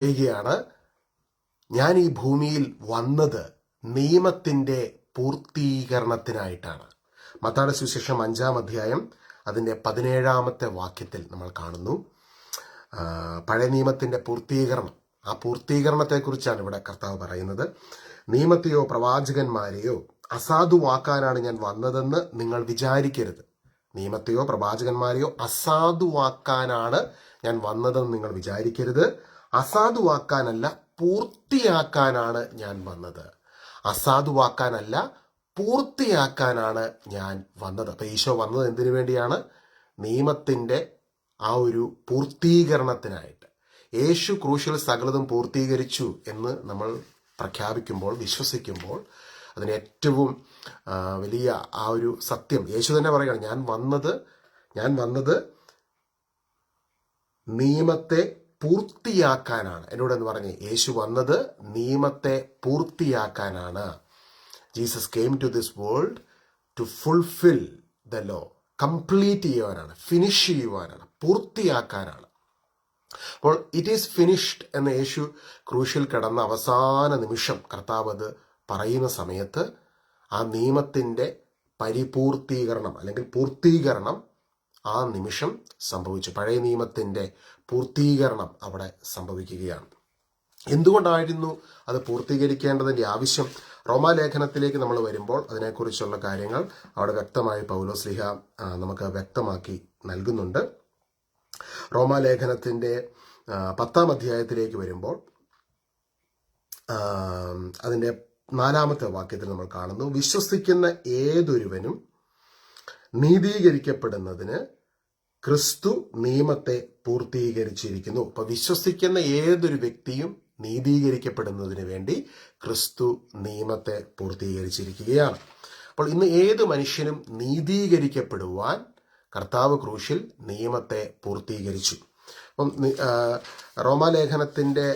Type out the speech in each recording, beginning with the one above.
പറയുകയാണ്, ഞാൻ ഈ ഭൂമിയിൽ വന്നത് നിയമത്തിന്റെ പൂർത്തീകരണത്തിനായിട്ടാണ്. മത്തായിയുടെ സുവിശേഷം 5-ാം അധ്യായം അതിൻ്റെ 17-ാമത്തെ വാക്യത്തിൽ നമ്മൾ കാണുന്നു പഴയ നിയമത്തിന്റെ പൂർത്തീകരണം. ആ പൂർത്തീകരണത്തെക്കുറിച്ചാണ് ഇവിടെ കർത്താവ് പറയുന്നത്. നിയമത്തെയോ പ്രവാചകന്മാരെയോ അസാധുവാക്കാനാണ് ഞാൻ വന്നതെന്ന് നിങ്ങൾ വിചാരിക്കരുത്. നിയമത്തെയോ പ്രവാചകന്മാരെയോ അസാധുവാക്കാനാണ് ഞാൻ വന്നതെന്ന് നിങ്ങൾ വിചാരിക്കരുത്. അസാധുവാക്കാനല്ല, പൂർത്തിയാക്കാനാണ് ഞാൻ വന്നത്. അസാധുവാക്കാനല്ല, പൂർത്തിയാക്കാനാണ് ഞാൻ വന്നത്. അപ്പൊ ഈശോ വന്നത് എന്തിനു വേണ്ടിയാണ്? നിയമത്തിന്റെ ആ ഒരു പൂർത്തീകരണത്തിനായിട്ട്. യേശു ക്രൂശിൽ സകലതും പൂർത്തീകരിച്ചു എന്ന് നമ്മൾ പ്രഖ്യാപിക്കുമ്പോൾ, വിശ്വസിക്കുമ്പോൾ, അതിന് ഏറ്റവും വലിയ ആ ഒരു സത്യം യേശു തന്നെ പറയുകയാണ്, ഞാൻ വന്നത് നിയമത്തെ പൂർത്തിയാക്കാനാണ്. എന്നോടെന്ന് പറഞ്ഞ് യേശു വന്നത് നിയമത്തെ പൂർത്തിയാക്കാനാണ്. Jesus came to this world to fulfill the law. Complete ചെയ്യുവാനാണ്, ഫിനിഷ് ചെയ്യുവാനാണ്, പൂർത്തിയാക്കാനാണ്. അപ്പോൾ ഇറ്റ് ഈസ് ഫിനിഷ്ഡ് എന്ന് യേശു ക്രൂശിൽ കിടന്ന അവസാന നിമിഷം കർത്താവ് അത് പറയുന്ന സമയത്ത് ആ നിയമത്തിന്റെ പരിപൂർത്തീകരണം അല്ലെങ്കിൽ പൂർത്തീകരണം ആ നിമിഷം സംഭവിച്ചു. പഴയ നിയമത്തിന്റെ പൂർത്തീകരണം അവിടെ സംഭവിക്കുകയാണ്. എന്തുകൊണ്ടായിരുന്നു അത് പൂർത്തീകരിക്കേണ്ടതിന്റെ ആവശ്യം? റോമാലേഖനത്തിലേക്ക് നമ്മൾ വരുമ്പോൾ അതിനെക്കുറിച്ചുള്ള കാര്യങ്ങൾ അവിടെ വ്യക്തമായി പൗലോസ്ലീഹ നമുക്ക് വ്യക്തമാക്കി നൽകുന്നുണ്ട്. റോമാലേഖനത്തിന്റെ 10-ാം അധ്യായത്തിലേക്ക് വരുമ്പോൾ അതിന്റെ 4-ാമത്തെ വാക്യത്തിൽ നമ്മൾ കാണുന്നു, വിശ്വസിക്കുന്ന ഏതൊരുവനും നീതീകരിക്കപ്പെടുന്നതിന് ക്രിസ്തു നിയമത്തെ പൂർത്തീകരിച്ചിരിക്കുന്നു. അപ്പൊ വിശ്വസിക്കുന്ന ഏതൊരു വ്യക്തിയും നീതീകരിക്കപ്പെടുന്നതിന് വേണ്ടി ക്രിസ്തു നിയമത്തെ പൂർത്തീകരിച്ചിരിക്കുകയാണ്. അപ്പോൾ ഇന്ന് ഏത് മനുഷ്യനും നീതീകരിക്കപ്പെടുവാൻ കർത്താവ് ക്രൂശിൽ നിയമത്തെ പൂർത്തീകരിച്ചു. അപ്പം റോമാലേഖനത്തിന്റെ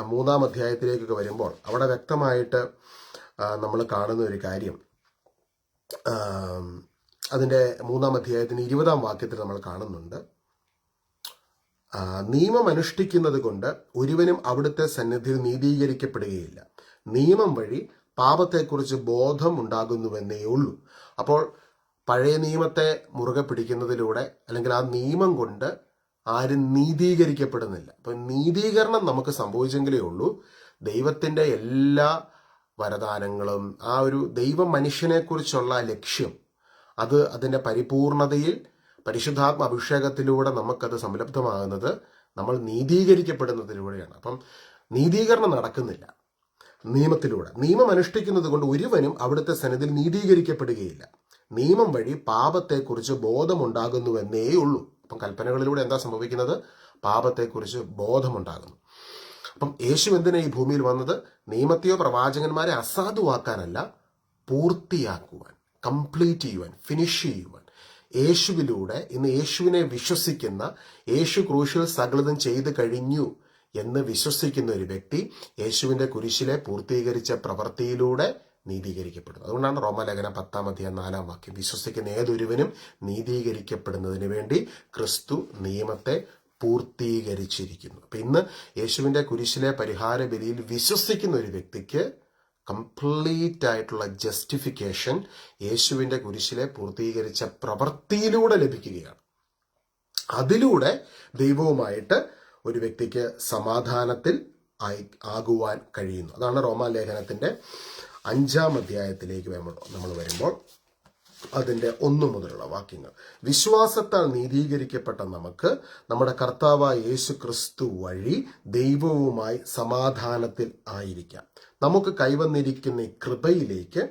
3-ാം അധ്യായത്തിലേക്കൊക്കെ വരുമ്പോൾ അവിടെ വ്യക്തമായിട്ട് നമ്മൾ കാണുന്ന ഒരു കാര്യം, അതിന്റെ 3-ാം അധ്യായത്തിന് 20-ാം വാക്യത്തിൽ നമ്മൾ കാണുന്നുണ്ട്, നിയമം അനുഷ്ഠിക്കുന്നത് കൊണ്ട് ഒരുവനും അവിടുത്തെ സന്നിധിയിൽ നീതീകരിക്കപ്പെടുകയില്ല. നിയമം വഴി പാപത്തെക്കുറിച്ച് ബോധം ഉണ്ടാകുന്നുവെന്നേ ഉള്ളൂ. അപ്പോൾ പഴയ നിയമത്തെ മുറുകെ പിടിക്കുന്നതിലൂടെ അല്ലെങ്കിൽ ആ നിയമം കൊണ്ട് ആരും നീതീകരിക്കപ്പെടുന്നില്ല. അപ്പൊ നീതീകരണം നമുക്ക് സംഭവിച്ചെങ്കിലേ ഉള്ളൂ ദൈവത്തിന്റെ എല്ലാ വരദാനങ്ങളും, ആ ഒരു ദൈവം മനുഷ്യനെ കുറിച്ചുള്ള ലക്ഷ്യം, അത് അതിന്റെ പരിപൂർണതയിൽ പരിശുദ്ധാത്മ അഭിഷേകത്തിലൂടെ നമുക്കത് സംലബ്ധമാകുന്നത് നമ്മൾ നീതീകരിക്കപ്പെടുന്നതിലൂടെയാണ്. അപ്പം നീതീകരണം നടക്കുന്നില്ല നിയമത്തിലൂടെ. നിയമം അനുഷ്ഠിക്കുന്നത് കൊണ്ട് ഒരുവനും അവിടുത്തെ സന്നിധിയിൽ നീതീകരിക്കപ്പെടുകയില്ല. നിയമം വഴി പാപത്തെക്കുറിച്ച് ബോധമുണ്ടാകുന്നുവെന്നേ ഉള്ളൂ. അപ്പം കൽപ്പനകളിലൂടെ എന്താ സംഭവിക്കുന്നത്? പാപത്തെക്കുറിച്ച് ബോധമുണ്ടാകുന്നു. അപ്പം യേശു എന്തിനാ ഈ ഭൂമിയിൽ വന്നത്? നിയമത്തെയോ പ്രവാചകന്മാരെ അസാധുവാക്കാനല്ല, പൂർത്തിയാക്കുവാൻ, കംപ്ലീറ്റ് ചെയ്യുവാൻ, ഫിനിഷ് ചെയ്യുവാൻ. യേശുവിലൂടെ ഇന്ന് യേശുവിനെ വിശ്വസിക്കുന്ന, യേശു ക്രൂശിൽ സകലതും ചെയ്തു കഴിഞ്ഞു എന്ന് വിശ്വസിക്കുന്ന ഒരു വ്യക്തി യേശുവിന്റെ കുരിശിലെ പൂർത്തീകരിച്ച പ്രവൃത്തിയിലൂടെ നീതീകരിക്കപ്പെടുന്നു. അതുകൊണ്ടാണ് റോമാലേഖനം 10-ാം അധ്യായം 4-ാം വാക്യം, വിശ്വസിക്കുന്ന ഏതൊരുവനും നീതീകരിക്കപ്പെടുന്നതിന് വേണ്ടി ക്രിസ്തു നിയമത്തെ പൂർത്തീകരിച്ചിരിക്കുന്നു. അപ്പൊ ഇന്ന് യേശുവിന്റെ കുരിശിലെ പരിഹാര ബലിയിൽ വിശ്വസിക്കുന്ന ഒരു വ്യക്തിക്ക് കംപ്ലീറ്റ് ആയിട്ടുള്ള ജസ്റ്റിഫിക്കേഷൻ യേശുവിന്റെ കുരിശിലെ പൂർത്തീകരിച്ച പ്രവൃത്തിയിലൂടെ ലഭിക്കുകയാണ്. അതിലൂടെ ദൈവവുമായിട്ട് ഒരു വ്യക്തിക്ക് സമാധാനത്തിൽ ആകുവാൻ കഴിയുന്നു. അതാണ് റോമാലേഖനത്തിന്റെ 5-ാം അധ്യായത്തിലേക്ക് നമ്മൾ വരുമ്പോൾ അതിന്റെ 1 മുതലുള്ള വാക്യങ്ങൾ. വിശ്വാസത്താൽ നീതീകരിക്കപ്പെട്ട നമുക്ക് നമ്മുടെ കർത്താവായ യേശു ക്രിസ്തു വഴി ദൈവവുമായി സമാധാനത്തിൽ ആയിരിക്കാം. നമുക്ക് കൈവന്നിരിക്കുന്ന ഈ കൃപയിലേക്ക്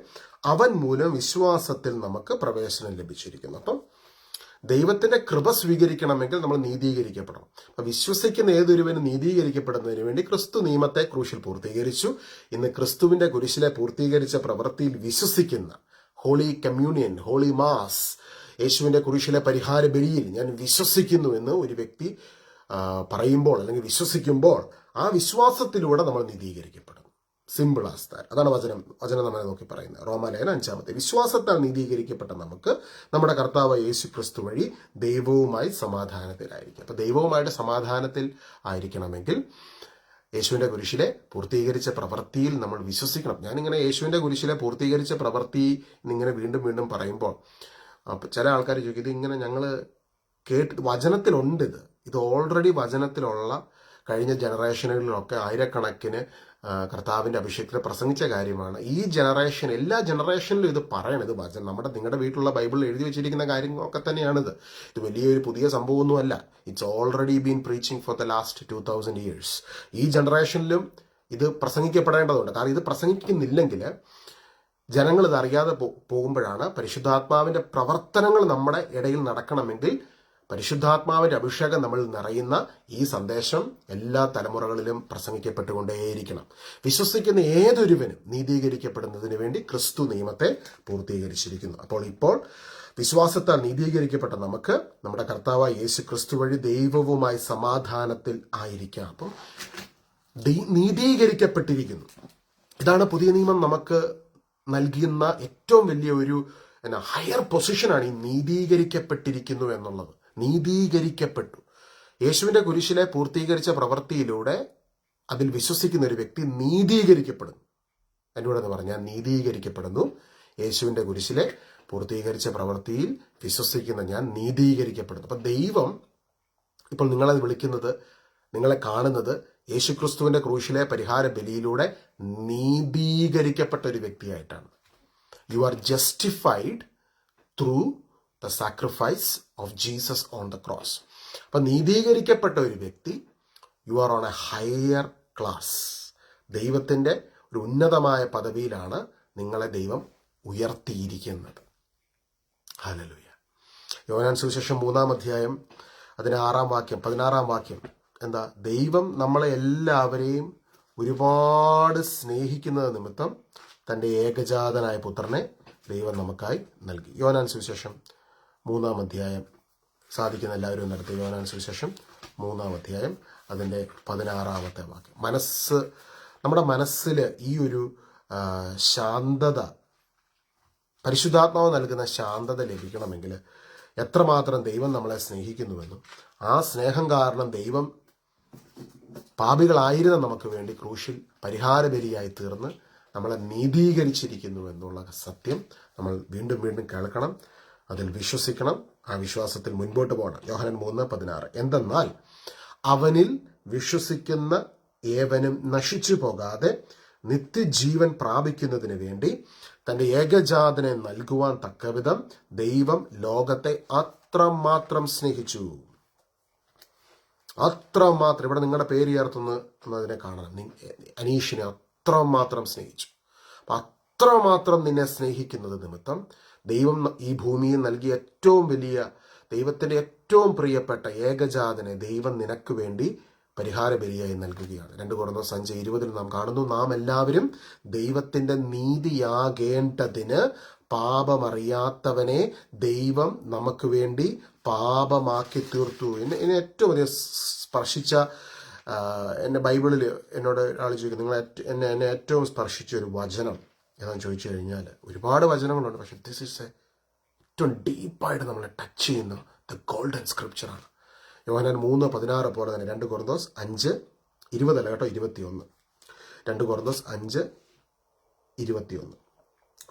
അവൻ മൂലം വിശ്വാസത്തിൽ നമുക്ക് പ്രവേശനം ലഭിച്ചിരിക്കുന്നു. അപ്പം ദൈവത്തിന്റെ കൃപ സ്വീകരിക്കണമെങ്കിൽ നമ്മൾ നീതീകരിക്കപ്പെടണം. അപ്പൊ വിശ്വസിക്കുന്ന ഏതൊരുവനും നീതീകരിക്കപ്പെടുന്നതിന് വേണ്ടി ക്രിസ്തു നിയമത്തെ ക്രൂശിൽ പൂർത്തീകരിച്ചു. ഇന്ന് ക്രിസ്തുവിന്റെ കുരിശിലെ പൂർത്തീകരിച്ച പ്രവൃത്തിയിൽ വിശ്വസിക്കുന്ന, ഹോളി കമ്മ്യൂണിയൻ, ഹോളി മാസ്, യേശുവിന്റെ കുരിശിലെ പരിഹാര ബലിയിൽ ഞാൻ വിശ്വസിക്കുന്നു എന്ന് ഒരു വ്യക്തി പറയുമ്പോൾ അല്ലെങ്കിൽ വിശ്വസിക്കുമ്പോൾ ആ വിശ്വാസത്തിലൂടെ നമ്മൾ നീതീകരിക്കപ്പെടും. Simple as that. അതാണ് വചനം നമ്മളെ നോക്കി പറയുന്നത്. റോമാലേഖനം 5-ാമത്തെ, വിശ്വാസത്താൽ നീതീകരിക്കപ്പെട്ട നമുക്ക് നമ്മുടെ കർത്താവ് യേശു ക്രിസ്തു വഴി ദൈവവുമായി സമാധാനത്തിലായിരിക്കും. അപ്പൊ ദൈവവുമായിട്ട് സമാധാനത്തിൽ ആയിരിക്കണമെങ്കിൽ യേശുവിൻ്റെ കുരിശിലെ പൂർത്തീകരിച്ച പ്രവൃത്തിയിൽ നമ്മൾ വിശ്വസിക്കണം. ഞാനിങ്ങനെ യേശുവിൻ്റെ കുരിശിലെ പൂർത്തീകരിച്ച പ്രവൃത്തി എന്നിങ്ങനെ വീണ്ടും വീണ്ടും പറയുമ്പോൾ ചില ആൾക്കാർ ചോദിക്കും, ഇതിങ്ങനെ ഞങ്ങൾ വചനത്തിലുണ്ട്, ഇത് ഓൾറെഡി വചനത്തിലുള്ള കഴിഞ്ഞ ജനറേഷനുകളിലൊക്കെ ആയിരക്കണക്കിന് കർത്താവിൻ്റെ അഭിഷേകത്തിൽ പ്രസംഗിച്ച കാര്യമാണ്. ഈ ജനറേഷൻ, എല്ലാ ജനറേഷനിലും ഇത് പറയണത് വചനം നിങ്ങളുടെ വീട്ടിലുള്ള ബൈബിളിൽ എഴുതി വെച്ചിരിക്കുന്ന കാര്യങ്ങളൊക്കെ തന്നെയാണിത്. ഇത് വലിയൊരു പുതിയ സംഭവമൊന്നുമല്ല. It's already been preaching for the last 2000 years. ഈ ജനറേഷനിലും ഇത് പ്രസംഗിക്കപ്പെടേണ്ടതുണ്ട്. കാരണം ഇത് പ്രസംഗിക്കുന്നില്ലെങ്കിൽ ജനങ്ങൾ ഇത് അറിയാതെ പോകുമ്പോഴാണ്. പരിശുദ്ധാത്മാവിൻ്റെ പ്രവർത്തനങ്ങൾ നമ്മുടെ ഇടയിൽ നടക്കണമെങ്കിൽ പരിശുദ്ധാത്മാവിൻ്റെ അഭിഷേകം നമ്മൾ നിറയുന്ന ഈ സന്ദേശം എല്ലാ തലമുറകളിലും പ്രസംഗിക്കപ്പെട്ടുകൊണ്ടേയിരിക്കണം. വിശ്വസിക്കുന്ന ഏതൊരുവനും നീതീകരിക്കപ്പെടുന്നതിന് വേണ്ടി ക്രിസ്തു നിയമത്തെ പൂർത്തീകരിച്ചിരിക്കുന്നു. ഇപ്പോൾ വിശ്വാസത്താൽ നീതീകരിക്കപ്പെട്ട നമുക്ക് നമ്മുടെ കർത്താവായ യേശു ക്രിസ്തു വഴി ദൈവവുമായി സമാധാനത്തിൽ ആയിരിക്കാം. അപ്പം നീതീകരിക്കപ്പെട്ടിരിക്കുന്നു. ഇതാണ് പുതിയ നിയമം നമുക്ക് നൽകുന്ന ഏറ്റവും വലിയ ഒരു ഹയർ പൊസിഷനാണ് ഈ നീതീകരിക്കപ്പെട്ടിരിക്കുന്നു എന്നുള്ളത്. നീതീകരിക്കപ്പെട്ടു. യേശുവിൻ്റെ കുരിശിലെ പൂർത്തീകരിച്ച പ്രവൃത്തിയിലൂടെ അതിൽ വിശ്വസിക്കുന്ന ഒരു വ്യക്തി നീതീകരിക്കപ്പെടുന്നു. എൻ്റെ കൂടെ എന്ന് പറഞ്ഞാൽ നീതീകരിക്കപ്പെടുന്നു. യേശുവിൻ്റെ കുരിശിലെ പൂർത്തീകരിച്ച പ്രവൃത്തിയിൽ വിശ്വസിക്കുന്ന ഞാൻ നീതീകരിക്കപ്പെടുന്നു. അപ്പം ദൈവം ഇപ്പോൾ നിങ്ങളെ വിളിക്കുന്നത്, നിങ്ങളെ കാണുന്നത് യേശുക്രിസ്തുവിൻ്റെ ക്രൂശിലെ പരിഹാര ബലിയിലൂടെ നീതീകരിക്കപ്പെട്ട ഒരു വ്യക്തിയായിട്ടാണ്. You are justified through the sacrifice of Jesus on the cross. അപ്പം നീതീകരിക്കപ്പെട്ട ഒരു വ്യക്തി, you are on a higher class. ദൈവത്തിൻ്റെ ഒരു ഉന്നതമായ പദവിയിലാണ് നിങ്ങളെ ദൈവം ഉയർത്തിയിരിക്കുന്നത്. ഹല്ലേലൂയ. യോഹന്നാൻ സുവിശേഷം 3-ാം അധ്യായം 16-ാം വാക്യം എന്താ? ദൈവം നമ്മളെ എല്ലാവരെയും ഒരുപാട് സ്നേഹിക്കുന്നത് നിമിത്തം തൻ്റെ ഏകജാതനായ പുത്രനെ ദൈവം നമുക്കായി നൽകി. യോഹന്നാൻ സുവിശേഷം 3-ാം അധ്യായം, സാധിക്കുന്ന എല്ലാവരും നടത്തി. യോഹന്നാൻ സുവിശേഷം 3-ാം അധ്യായം അതിൻ്റെ 16-ാമത്തെ വാക്യം. നമ്മുടെ മനസ്സിൽ ഈ ഒരു ശാന്തത, പരിശുദ്ധാത്മാവ് നൽകുന്ന ശാന്തത ലഭിക്കണമെങ്കിൽ എത്രമാത്രം ദൈവം നമ്മളെ സ്നേഹിക്കുന്നുവെന്നും ആ സ്നേഹം കാരണം ദൈവം പാപികളായിരുന്ന നമുക്ക് വേണ്ടി ക്രൂശിൽ പരിഹാര ബലിയായി തീർന്ന് നമ്മളെ നീതീകരിച്ചിരിക്കുന്നു എന്നുള്ള സത്യം നമ്മൾ വീണ്ടും വീണ്ടും കേൾക്കണം, അതിൽ വിശ്വസിക്കണം, ആ വിശ്വാസത്തിൽ മുൻപോട്ട് പോകണം. യോഹന്നാൻ 3:16. എന്തെന്നാൽ അവനിൽ വിശ്വസിക്കുന്ന ഏവനും നശിച്ചു പോകാതെ നിത്യജീവൻ പ്രാപിക്കുന്നതിന് വേണ്ടി തൻ്റെ ഏകജാതനെ നൽകുവാൻ തക്കവിധം ദൈവം ലോകത്തെ അത്രമാത്രം സ്നേഹിച്ചു. അത്രമാത്രം, ഇവിടെ നിങ്ങളുടെ പേര് ചേർത്തുന്നതിനെ കാണണം. അനീഷിനെ അത്രമാത്രം സ്നേഹിച്ചു. അപ്പം അത്രമാത്രം നിന്നെ സ്നേഹിക്കുന്നത് നിമിത്തം ദൈവം ഈ ഭൂമിയിൽ നൽകിയ ഏറ്റവും വലിയ, ദൈവത്തിൻ്റെ ഏറ്റവും പ്രിയപ്പെട്ട ഏകജാതനെ ദൈവം നിനക്ക് വേണ്ടി പരിഹാര ബലിയായി നൽകുകയാണ്. 2 കൊരിന്ത്യർ 5:20 നാം കാണുന്നു, നാം എല്ലാവരും ദൈവത്തിൻ്റെ നീതിയാകേണ്ടതിന് പാപമറിയാത്തവനെ ദൈവം നമുക്ക് വേണ്ടി പാപമാക്കി തീർത്തു. എന്നെ ഏറ്റവും അധികം സ്പർശിച്ച, എൻ്റെ ബൈബിളിൽ എന്നോട് ഒരാൾ ചോദിക്കും, എന്നെ ഏറ്റവും സ്പർശിച്ച ഒരു വചനം ഏതാണെന്ന് ചോദിച്ചു കഴിഞ്ഞാൽ ഒരുപാട് വചനങ്ങളുണ്ട്, പക്ഷെ ദിസ് ഈസ് ഏറ്റവും ഡീപ്പായിട്ട് നമ്മളെ ടച്ച് ചെയ്യുന്ന ദ ഗോൾഡൻ സ്ക്രിപ്ചറാണ്. യോഹന്നാൻ 3:16 പോലെ തന്നെ 2 കൊരിന്ത്യർ 5:20 അല്ല കേട്ടോ, 21. 2 കൊരിന്ത്യർ 5:21.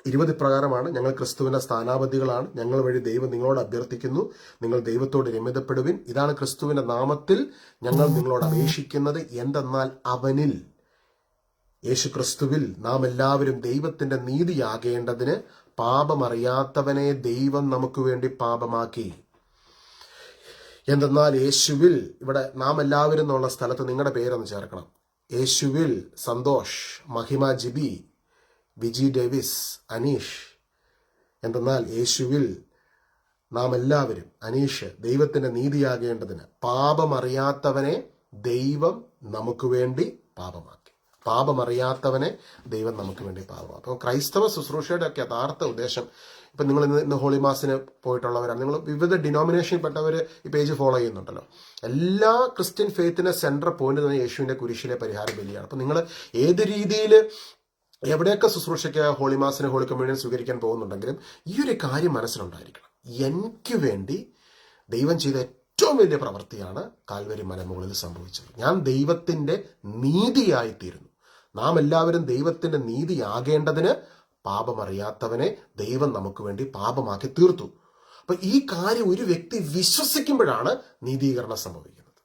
20 ഇപ്രകാരമാണ്, ഞങ്ങൾ ക്രിസ്തുവിൻ്റെ സ്ഥാനാപതികളാണ്. ഞങ്ങൾ വഴി ദൈവം നിങ്ങളോട് അഭ്യർത്ഥിക്കുന്നു, നിങ്ങൾ ദൈവത്തോട് രമ്യതപ്പെടുവിൻ. ഇതാണ് ക്രിസ്തുവിൻ്റെ നാമത്തിൽ ഞങ്ങൾ നിങ്ങളോട് അപേക്ഷിക്കുന്നത്. എന്തെന്നാൽ അവനിൽ, യേശു ക്രിസ്തുവിൽ നാം എല്ലാവരും ദൈവത്തിൻ്റെ നീതിയാകേണ്ടതിന് പാപമറിയാത്തവനെ ദൈവം നമുക്ക് വേണ്ടി പാപമാക്കി. എന്തെന്നാൽ യേശുവിൽ, ഇവിടെ നാം എല്ലാവരും എന്നുള്ള സ്ഥലത്ത് നിങ്ങളുടെ പേരൊന്ന് ചേർക്കണം. യേശുവിൽ സന്തോഷ്, മഹിമ ജിബി, വിജി ഡേവിസ്, അനീഷ്. എന്തെന്നാൽ യേശുവിൽ നാം എല്ലാവരും, അനീഷ്, ദൈവത്തിൻ്റെ നീതിയാകേണ്ടതിന് പാപമറിയാത്തവനെ ദൈവം നമുക്ക് വേണ്ടി പാപമാക്കി. പാപമറിയാത്തവനെ ദൈവം നമുക്ക് വേണ്ടി പാപമാക്കി. അപ്പോൾ ക്രൈസ്തവ ശുശ്രൂഷയുടെ ഒക്കെ യഥാർത്ഥ ഉദ്ദേശം, ഇപ്പം നിങ്ങൾ ഇന്ന് ഹോളി മാസിന് പോയിട്ടുള്ളവരാണ്, നിങ്ങൾ വിവിധ ഡിനോമിനേഷനിൽപ്പെട്ടവർ ഈ പേജ് ഫോളോ ചെയ്യുന്നുണ്ടല്ലോ. എല്ലാ ക്രിസ്ത്യൻ ഫെയ്ത്തിൻ്റെ സെൻട്രൽ പോയിന്റ് തന്നെ യേശുവിൻ്റെ കുരിശിലെ പരിഹാര ബലിയാണ്. അപ്പം നിങ്ങൾ ഏത് രീതിയിൽ എവിടെയൊക്കെ ശുശ്രൂഷയ്ക്ക് ഹോളി മാസിന്, ഹോളി കമ്മ്യൂണിയൻ സ്വീകരിക്കാൻ പോകുന്നുണ്ടെങ്കിലും ഈ ഒരു കാര്യം മനസ്സിലുണ്ടായിരിക്കണം. എനിക്ക് വേണ്ടി ദൈവം ചെയ്ത ഏറ്റവും വലിയ പ്രവൃത്തിയാണ് കാൽവരി മലമുകളിൽ സംഭവിച്ചത്. ഞാൻ ദൈവത്തിൻ്റെ നീതിയായിത്തീരുന്നു. നാം എല്ലാവരും ദൈവത്തിൻ്റെ നീതിയാകേണ്ടതിന് പാപമറിയാത്തവനെ ദൈവം നമുക്ക് വേണ്ടി പാപമാക്കി തീർത്തു. അപ്പൊ ഈ കാര്യം ഒരു വ്യക്തി വിശ്വസിക്കുമ്പോഴാണ് നീതീകരണം സംഭവിക്കുന്നത്.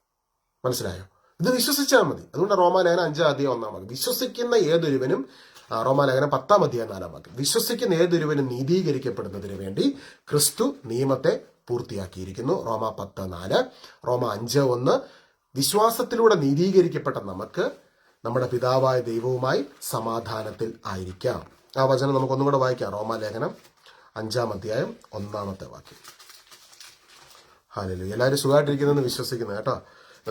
മനസ്സിലായോ? ഇത് വിശ്വസിച്ചാൽ മതി. അതുകൊണ്ട് റോമാലേഖനം 5:1 വിശ്വസിക്കുന്ന ഏതൊരുവനും, റോമാലേഖനം 10:4 വിശ്വസിക്കുന്ന ഏതൊരുവനും നീതീകരിക്കപ്പെടുന്നതിന് വേണ്ടി ക്രിസ്തു നിയമത്തെ പൂർത്തിയാക്കിയിരിക്കുന്നു. റോമ 10:4, റോമ 5:1 വിശ്വാസത്തിലൂടെ നീതീകരിക്കപ്പെട്ട നമുക്ക് നമ്മുടെ പിതാവായ ദൈവവുമായി സമാധാനത്തിൽ ആയിരിക്കാം. ആ വചനം നമുക്ക് ഒന്നും കൂടെ വായിക്കാം. റോമാലേഖനം 5:1 ഹല്ലേലൂയ. എല്ലാവരും സുഖമായിട്ടിരിക്കുന്നെന്ന് വിശ്വസിക്കുന്നു കേട്ടോ.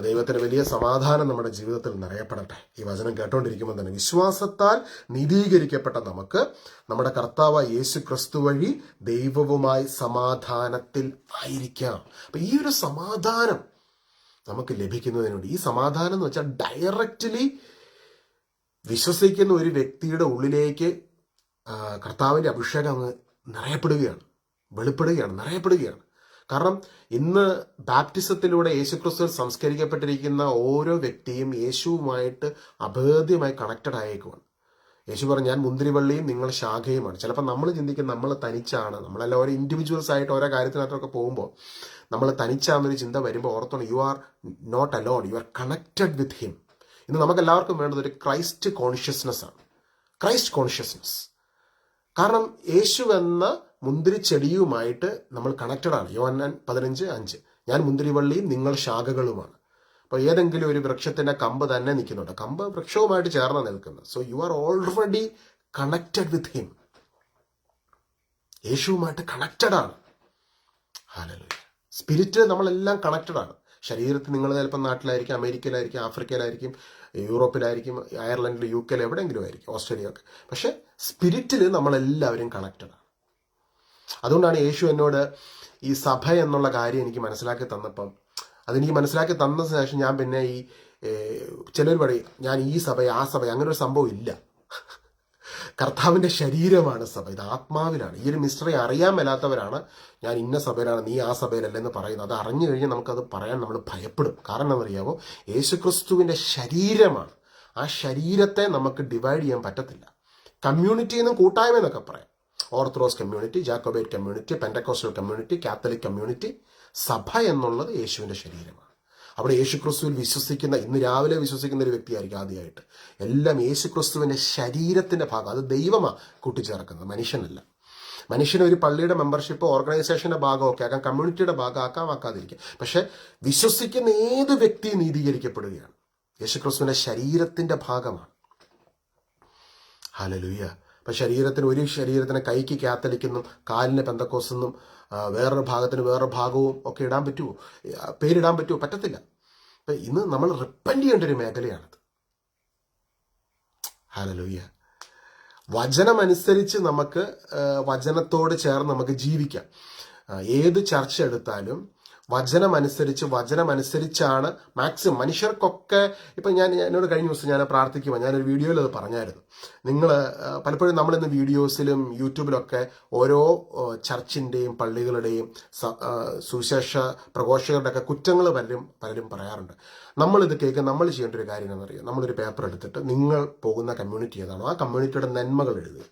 ദൈവത്തിന്റെ വലിയ സമാധാനം നമ്മുടെ ജീവിതത്തിൽ നിറയപ്പെടട്ടെ. ഈ വചനം കേട്ടോണ്ടിരിക്കുമ്പോൾ തന്നെ വിശ്വാസത്താൽ നീതീകരിക്കപ്പെട്ട നമുക്ക് നമ്മുടെ കർത്താവായ യേശു ക്രിസ്തു വഴി ദൈവവുമായി സമാധാനത്തിൽ ആയിരിക്കാം. അപ്പൊ ഈ ഒരു സമാധാനം നമുക്ക് ലഭിക്കുന്നതിനോട്, ഈ സമാധാനം എന്ന് വെച്ചാൽ ഡയറക്റ്റ്ലി വിശ്വസിക്കുന്ന ഒരു വ്യക്തിയുടെ ഉള്ളിലേക്ക് കർത്താവിന്റെ അഭിഷേകം അങ്ങ് നിറയപ്പെടുകയാണ്, വെളിപ്പെടുകയാണ്, നിറയപ്പെടുകയാണ്. കാരണം ഇന്ന് ബാപ്റ്റിസത്തിലൂടെ യേശുക്രിസ്തുവിൽ സംസ്കരിക്കപ്പെട്ടിരിക്കുന്ന ഓരോ വ്യക്തിയും യേശുവുമായിട്ട് അഭേദ്യമായി കണക്റ്റഡ് ആയേക്കുവാണ്. യേശു പറഞ്ഞു, ഞാൻ മുന്തിരിവള്ളിയും നിങ്ങൾ ശാഖയുമാണ്. ചിലപ്പോൾ നമ്മൾ ചിന്തിക്കും നമ്മൾ തനിച്ചാണ്, നമ്മളെല്ലാം ഓരോ ഇൻഡിവിജ്വൽസ് ആയിട്ട് ഓരോ കാര്യത്തിനകത്തൊക്കെ പോകുമ്പോൾ നമ്മൾ തനിച്ചാന്നൊരു ചിന്ത വരുമ്പോൾ ഓർത്തോണം, you are not alone, you are connected with him. ഇന്ന് നമുക്ക് എല്ലാവർക്കും വേണ്ടത് ഒരു ക്രൈസ്റ്റ് കോൺഷ്യസ്നെസ് ആണ്, ക്രൈസ്റ്റ് കോൺഷ്യസ്നെസ്. കാരണം യേശു എന്ന മുന്തിരിച്ചെടിയുമായിട്ട് നമ്മൾ കണക്റ്റഡ് ആണ്. യോഹന്നാൻ 15:5 ഞാൻ മുന്തിരിവള്ളിയും നിങ്ങൾ ശാഖകളുമാണ്. അപ്പോൾ ഏതെങ്കിലും ഒരു വൃക്ഷത്തിന്റെ കമ്പ് തന്നെ നിൽക്കുന്നുണ്ട്, കമ്പ് വൃക്ഷവുമായിട്ട് ചേർന്ന് നിൽക്കുന്നത്. So you are already connected with him. യേശുവുമായിട്ട് കണക്റ്റഡ് ആണ്. ഹല്ലേലൂയ. സ്പിരിറ്റ് നമ്മളെല്ലാം കണക്റ്റഡ് ആണ്. ശരീരത്തിൽ നിങ്ങൾ ചിലപ്പോൾ നാട്ടിലായിരിക്കും, അമേരിക്കയിലായിരിക്കും, ആഫ്രിക്കയിലായിരിക്കും, യൂറോപ്പിലായിരിക്കും, അയർലൻഡിൽ, UK എവിടെയെങ്കിലും ആയിരിക്കും, ഓസ്ട്രേലിയ ഒക്കെ. പക്ഷെ സ്പിരിറ്റിൽ നമ്മളെല്ലാവരും കണക്റ്റഡ് ആണ്. അതുകൊണ്ടാണ് യേശു എന്നോട് ഈ സഭ എന്നുള്ള കാര്യം എനിക്ക് മനസ്സിലാക്കി തന്നപ്പം, അതെനിക്ക് മനസ്സിലാക്കി തന്ന ശേഷം ഞാൻ പിന്നെ ഈ ചിലർ പറയും ഞാൻ ഈ സഭ ആ സഭ, അങ്ങനെ ഒരു സംഭവം ഇല്ല. കർത്താവിന്റെ ശരീരമാണ് സഭ, ഇത് ആത്മാവിലാണ്. ഈ ഒരു മിസ്റ്ററി അറിയാൻ മേലാത്തവരാണ് ഞാൻ ഇന്ന സഭയിലാണ് നീ ആ സഭയിലല്ലെന്ന് പറയുന്നത്. അത് അറിഞ്ഞു കഴിഞ്ഞാൽ നമുക്കത് പറയാൻ നമ്മൾ ഭയപ്പെടും. കാരണം എന്നറിയാമോ, യേശുക്രിസ്തുവിന്റെ ശരീരമാണ്. ആ ശരീരത്തെ നമുക്ക് ഡിവൈഡ് ചെയ്യാൻ പറ്റത്തില്ല. കമ്മ്യൂണിറ്റി എന്നും കൂട്ടായ്മ എന്നൊക്കെ പറയാം. Orthodox community, Jacobite community, Pentecostal community, Catholic community. സഭ എന്നുള്ളത് യേശുവിന്റെ ശരീരമാണ്. അവിടെ യേശുക്രിസ്തുവിൽ വിശ്വസിക്കുന്ന, ഇന്ന് രാവിലെ വിശ്വസിക്കുന്ന ഒരു വ്യക്തിയായിരിക്കും ആദ്യമായിട്ട്. എല്ലാം യേശുക്രിസ്തുവിന്റെ ശരീരത്തിന്റെ ഭാഗം. അത് ദൈവമാണ് കൂട്ടിച്ചേർക്കുന്നത്, മനുഷ്യനല്ല. മനുഷ്യന് ഒരു പള്ളിയുടെ മെമ്പർഷിപ്പ്, ഓർഗനൈസേഷന്റെ ഭാഗമൊക്കെ ആക്കാം, കമ്മ്യൂണിറ്റിയുടെ ഭാഗം ആക്കാതിരിക്കും. പക്ഷെ വിശ്വസിക്കുന്ന ഏത് വ്യക്തിയും നീതീകരിക്കപ്പെടുകയാണ്. യേശുക്രിസ്തുവിന്റെ ശരീരത്തിന്റെ ഭാഗമാണ്. ഹല്ലേലൂയ. അപ്പൊ ഒരു ശരീരത്തിന് കൈക്ക് കാത്തലിക്കെന്നും കാലിന് പെന്തക്കോസെന്നും വേറൊരു ഭാഗത്തിന് വേറൊരു ഭാഗവും ഒക്കെ ഇടാൻ പറ്റുമോ, പേരിടാൻ പറ്റുമോ? പറ്റത്തില്ല. അപ്പൊ ഇന്ന് നമ്മൾ റിപ്പന്റ് ചെയ്യേണ്ട ഒരു മേഖലയാണത്. ഹല്ലേലൂയ. വചനമനുസരിച്ച് നമുക്ക് വചനത്തോട് ചേർന്ന് നമുക്ക് ജീവിക്കാം. ഏത് ചർച്ച എടുത്താലും വചനമനുസരിച്ചാണ് മാക്സിമം. മനുഷ്യർക്കൊക്കെ ഇപ്പം എന്നോട് കഴിഞ്ഞ ദിവസം ഞാൻ പ്രാർത്ഥിക്കുമ്പോൾ ഞാനൊരു വീഡിയോയിൽ അത് പറഞ്ഞായിരുന്നു. നിങ്ങൾ പലപ്പോഴും നമ്മളിന്ന് വീഡിയോസിലും യൂട്യൂബിലൊക്കെ ഓരോ ചർച്ചിൻ്റെയും പള്ളികളുടെയും സുവിശേഷ പ്രഘോഷകരുടെ ഒക്കെ കുറ്റങ്ങൾ പലരും പറയാറുണ്ട്. നമ്മളിത് കേൾക്കുക, നമ്മൾ ചെയ്യേണ്ട ഒരു കാര്യം എന്നറിയാം. നമ്മളൊരു പേപ്പർ എടുത്തിട്ട് നിങ്ങൾ പോകുന്ന കമ്മ്യൂണിറ്റി ഏതാണോ ആ കമ്മ്യൂണിറ്റിയുടെ നന്മകൾ എഴുതുക.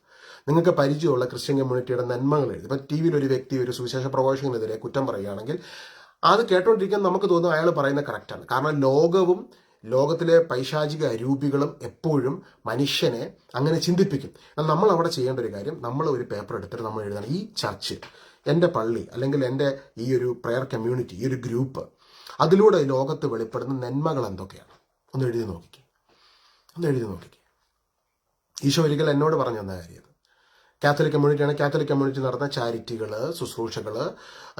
നിങ്ങൾക്ക് പരിചയമുള്ള ക്രിസ്ത്യൻ കമ്മ്യൂണിറ്റിയുടെ നന്മകൾ എഴുതുക. ഇപ്പം ടി വിയിൽ ഒരു വ്യക്തി ഒരു സുവിശേഷ പ്രഘോഷകനെതിരെ കുറ്റം പറയുകയാണെങ്കിൽ അത് കേട്ടോണ്ടിരിക്കാൻ നമുക്ക് തോന്നും അയാൾ പറയുന്നത് കറക്റ്റാണ്. കാരണം ലോകത്തിലെ പൈശാചിക അരൂപികളും എപ്പോഴും മനുഷ്യനെ അങ്ങനെ ചിന്തിപ്പിക്കും. നമ്മൾ അവിടെ ചെയ്യേണ്ട ഒരു കാര്യം, നമ്മൾ ഒരു പേപ്പർ എടുത്തിട്ട് നമ്മൾ എഴുതണം, ഈ ചർച്ച്, എൻ്റെ പള്ളി, അല്ലെങ്കിൽ എൻ്റെ ഈ ഒരു പ്രെയർ കമ്മ്യൂണിറ്റി, ഈ ഒരു ഗ്രൂപ്പ്, അതിലൂടെ ലോകത്ത് വെളിപ്പെടുന്ന നന്മകൾ എന്തൊക്കെയാണ് ഒന്ന് എഴുതി നോക്കിക്കേ. ഈശോ ഒരിക്കൽ എന്നോട് പറഞ്ഞു തന്ന കാര്യം, കാത്തലിക് കമ്മ്യൂണിറ്റിയാണ്. കാത്തലിക് കമ്മ്യൂണിറ്റി നടന്ന ചാരിറ്റികൾ, ശുശ്രൂഷകൾ,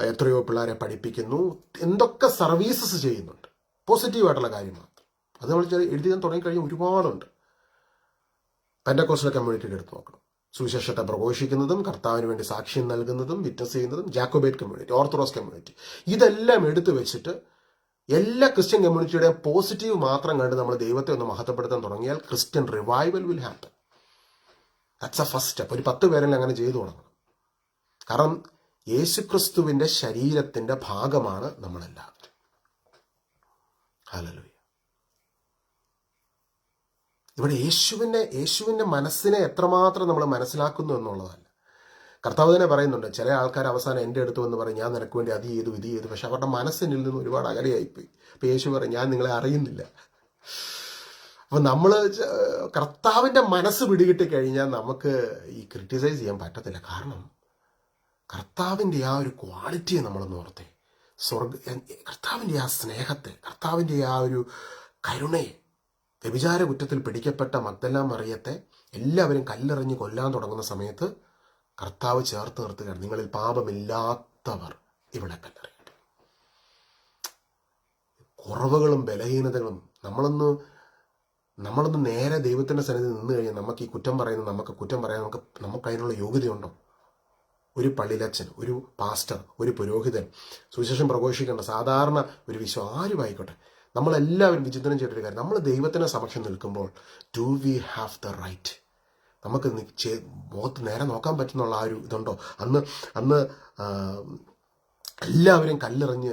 എത്രയോ പിള്ളേരെ പഠിപ്പിക്കുന്നു, എന്തൊക്കെ സർവീസസ് ചെയ്യുന്നുണ്ട്, പോസിറ്റീവായിട്ടുള്ള കാര്യം മാത്രം. അത് നമ്മൾ എഴുതാൻ തുടങ്ങിക്കഴിഞ്ഞാൽ ഒരുപാടുണ്ട്. പെന്റക്കോസ്റ്റൽ കമ്മ്യൂണിറ്റിയുടെ എടുത്ത് നോക്കണം. സുവിശേഷത്തെ പ്രഘോഷിക്കുന്നതും കർത്താവിന് വേണ്ടി സാക്ഷ്യം നൽകുന്നതും വിറ്റ്നസ് ചെയ്യുന്നതും. ജാക്കോബൈറ്റ് കമ്മ്യൂണിറ്റി, ഓർത്തഡോക്സ് കമ്മ്യൂണിറ്റി, ഇതെല്ലാം എടുത്തു വെച്ചിട്ട് എല്ലാ ക്രിസ്ത്യൻ കമ്മ്യൂണിറ്റിയുടെയും പോസിറ്റീവ് മാത്രം കണ്ട് നമ്മൾ ദൈവത്തെ ഒന്ന് മഹത്വപ്പെടുത്താൻ തുടങ്ങിയാൽ Christian revival will happen. That's A first step. ഒരു 10 പേരെല്ലാം അങ്ങനെ ചെയ്തു തുടങ്ങണം. കാരണം യേശുക്രിസ്തുവിന്റെ ശരീരത്തിന്റെ ഭാഗമാണ് നമ്മളെല്ലാവരും. ഹല്ലേലൂയ. ഇവിടെ യേശുവിൻ്റെ മനസ്സിനെ എത്രമാത്രം നമ്മൾ മനസ്സിലാക്കുന്നു എന്നുള്ളതല്ല. കർത്താവ് തന്നെ പറയുന്നുണ്ട്, ചില ആൾക്കാർ അവസാനം എൻ്റെ അടുത്ത് വന്ന് പറയും, ഞാൻ നിനക്ക് വേണ്ടി അത് ചെയ്തു ഇത് ചെയ്തു, പക്ഷെ അവരുടെ മനസ്സിനിൽ നിന്ന് ഒരുപാട് അകലെയായിപ്പോയി. അപ്പോൾ യേശു പറയും, ഞാൻ നിങ്ങളെ അറിയുന്നില്ല. അപ്പോൾ നമ്മൾ കർത്താവിൻ്റെ മനസ്സ് പിടികിട്ടി കഴിഞ്ഞാൽ നമുക്ക് ഈ ക്രിട്ടിസൈസ് ചെയ്യാൻ പറ്റത്തില്ല. കാരണം കർത്താവിൻ്റെ ആ ഒരു ക്വാളിറ്റിയെ നമ്മളൊന്ന് ഓർത്തേ, കർത്താവിൻ്റെ ആ സ്നേഹത്തെ, കർത്താവിൻ്റെ ആ ഒരു കരുണയെ. വ്യഭിചാര കുറ്റത്തിൽ പിടിക്കപ്പെട്ട മഗ്ദല മറിയത്തെ എല്ലാവരും കല്ലെറിഞ്ഞ് കൊല്ലാൻ തുടങ്ങുന്ന സമയത്ത് കർത്താവ് ചേർത്ത് നിർത്തുകയാണ്, നിങ്ങളിൽ പാപമില്ലാത്തവർ ഇവിടെ കല്ലെറിയട്ടെ. കുറവുകളും ബലഹീനതകളും നമ്മളൊന്ന് നേരെ ദൈവത്തിൻ്റെ സന്നിധി നിന്ന് കഴിഞ്ഞാൽ നമുക്ക് ഈ കുറ്റം പറയുന്നത്, നമുക്ക് കുറ്റം പറയാൻ നമുക്ക് അതിനുള്ള യോഗ്യതയുണ്ടോ? ഒരു പള്ളിയിലച്ഛൻ, ഒരു പാസ്റ്റർ, ഒരു പുരോഹിതൻ, സുവിശേഷം പ്രഘോഷിക്കേണ്ട സാധാരണ ഒരു ആരും ആയിക്കോട്ടെ, നമ്മളെല്ലാവരും വിചിന്തനം ചെയ്തിട്ടൊരു കാര്യം, നമ്മൾ ദൈവത്തിന് സമക്ഷം നിൽക്കുമ്പോൾ do we have the right? നമുക്ക് മുഖത്ത് നേരെ നോക്കാൻ പറ്റുന്നുള്ള ആ ഒരു ഇതുണ്ടോ? അന്ന് എല്ലാവരും കല്ലെറിഞ്ഞ്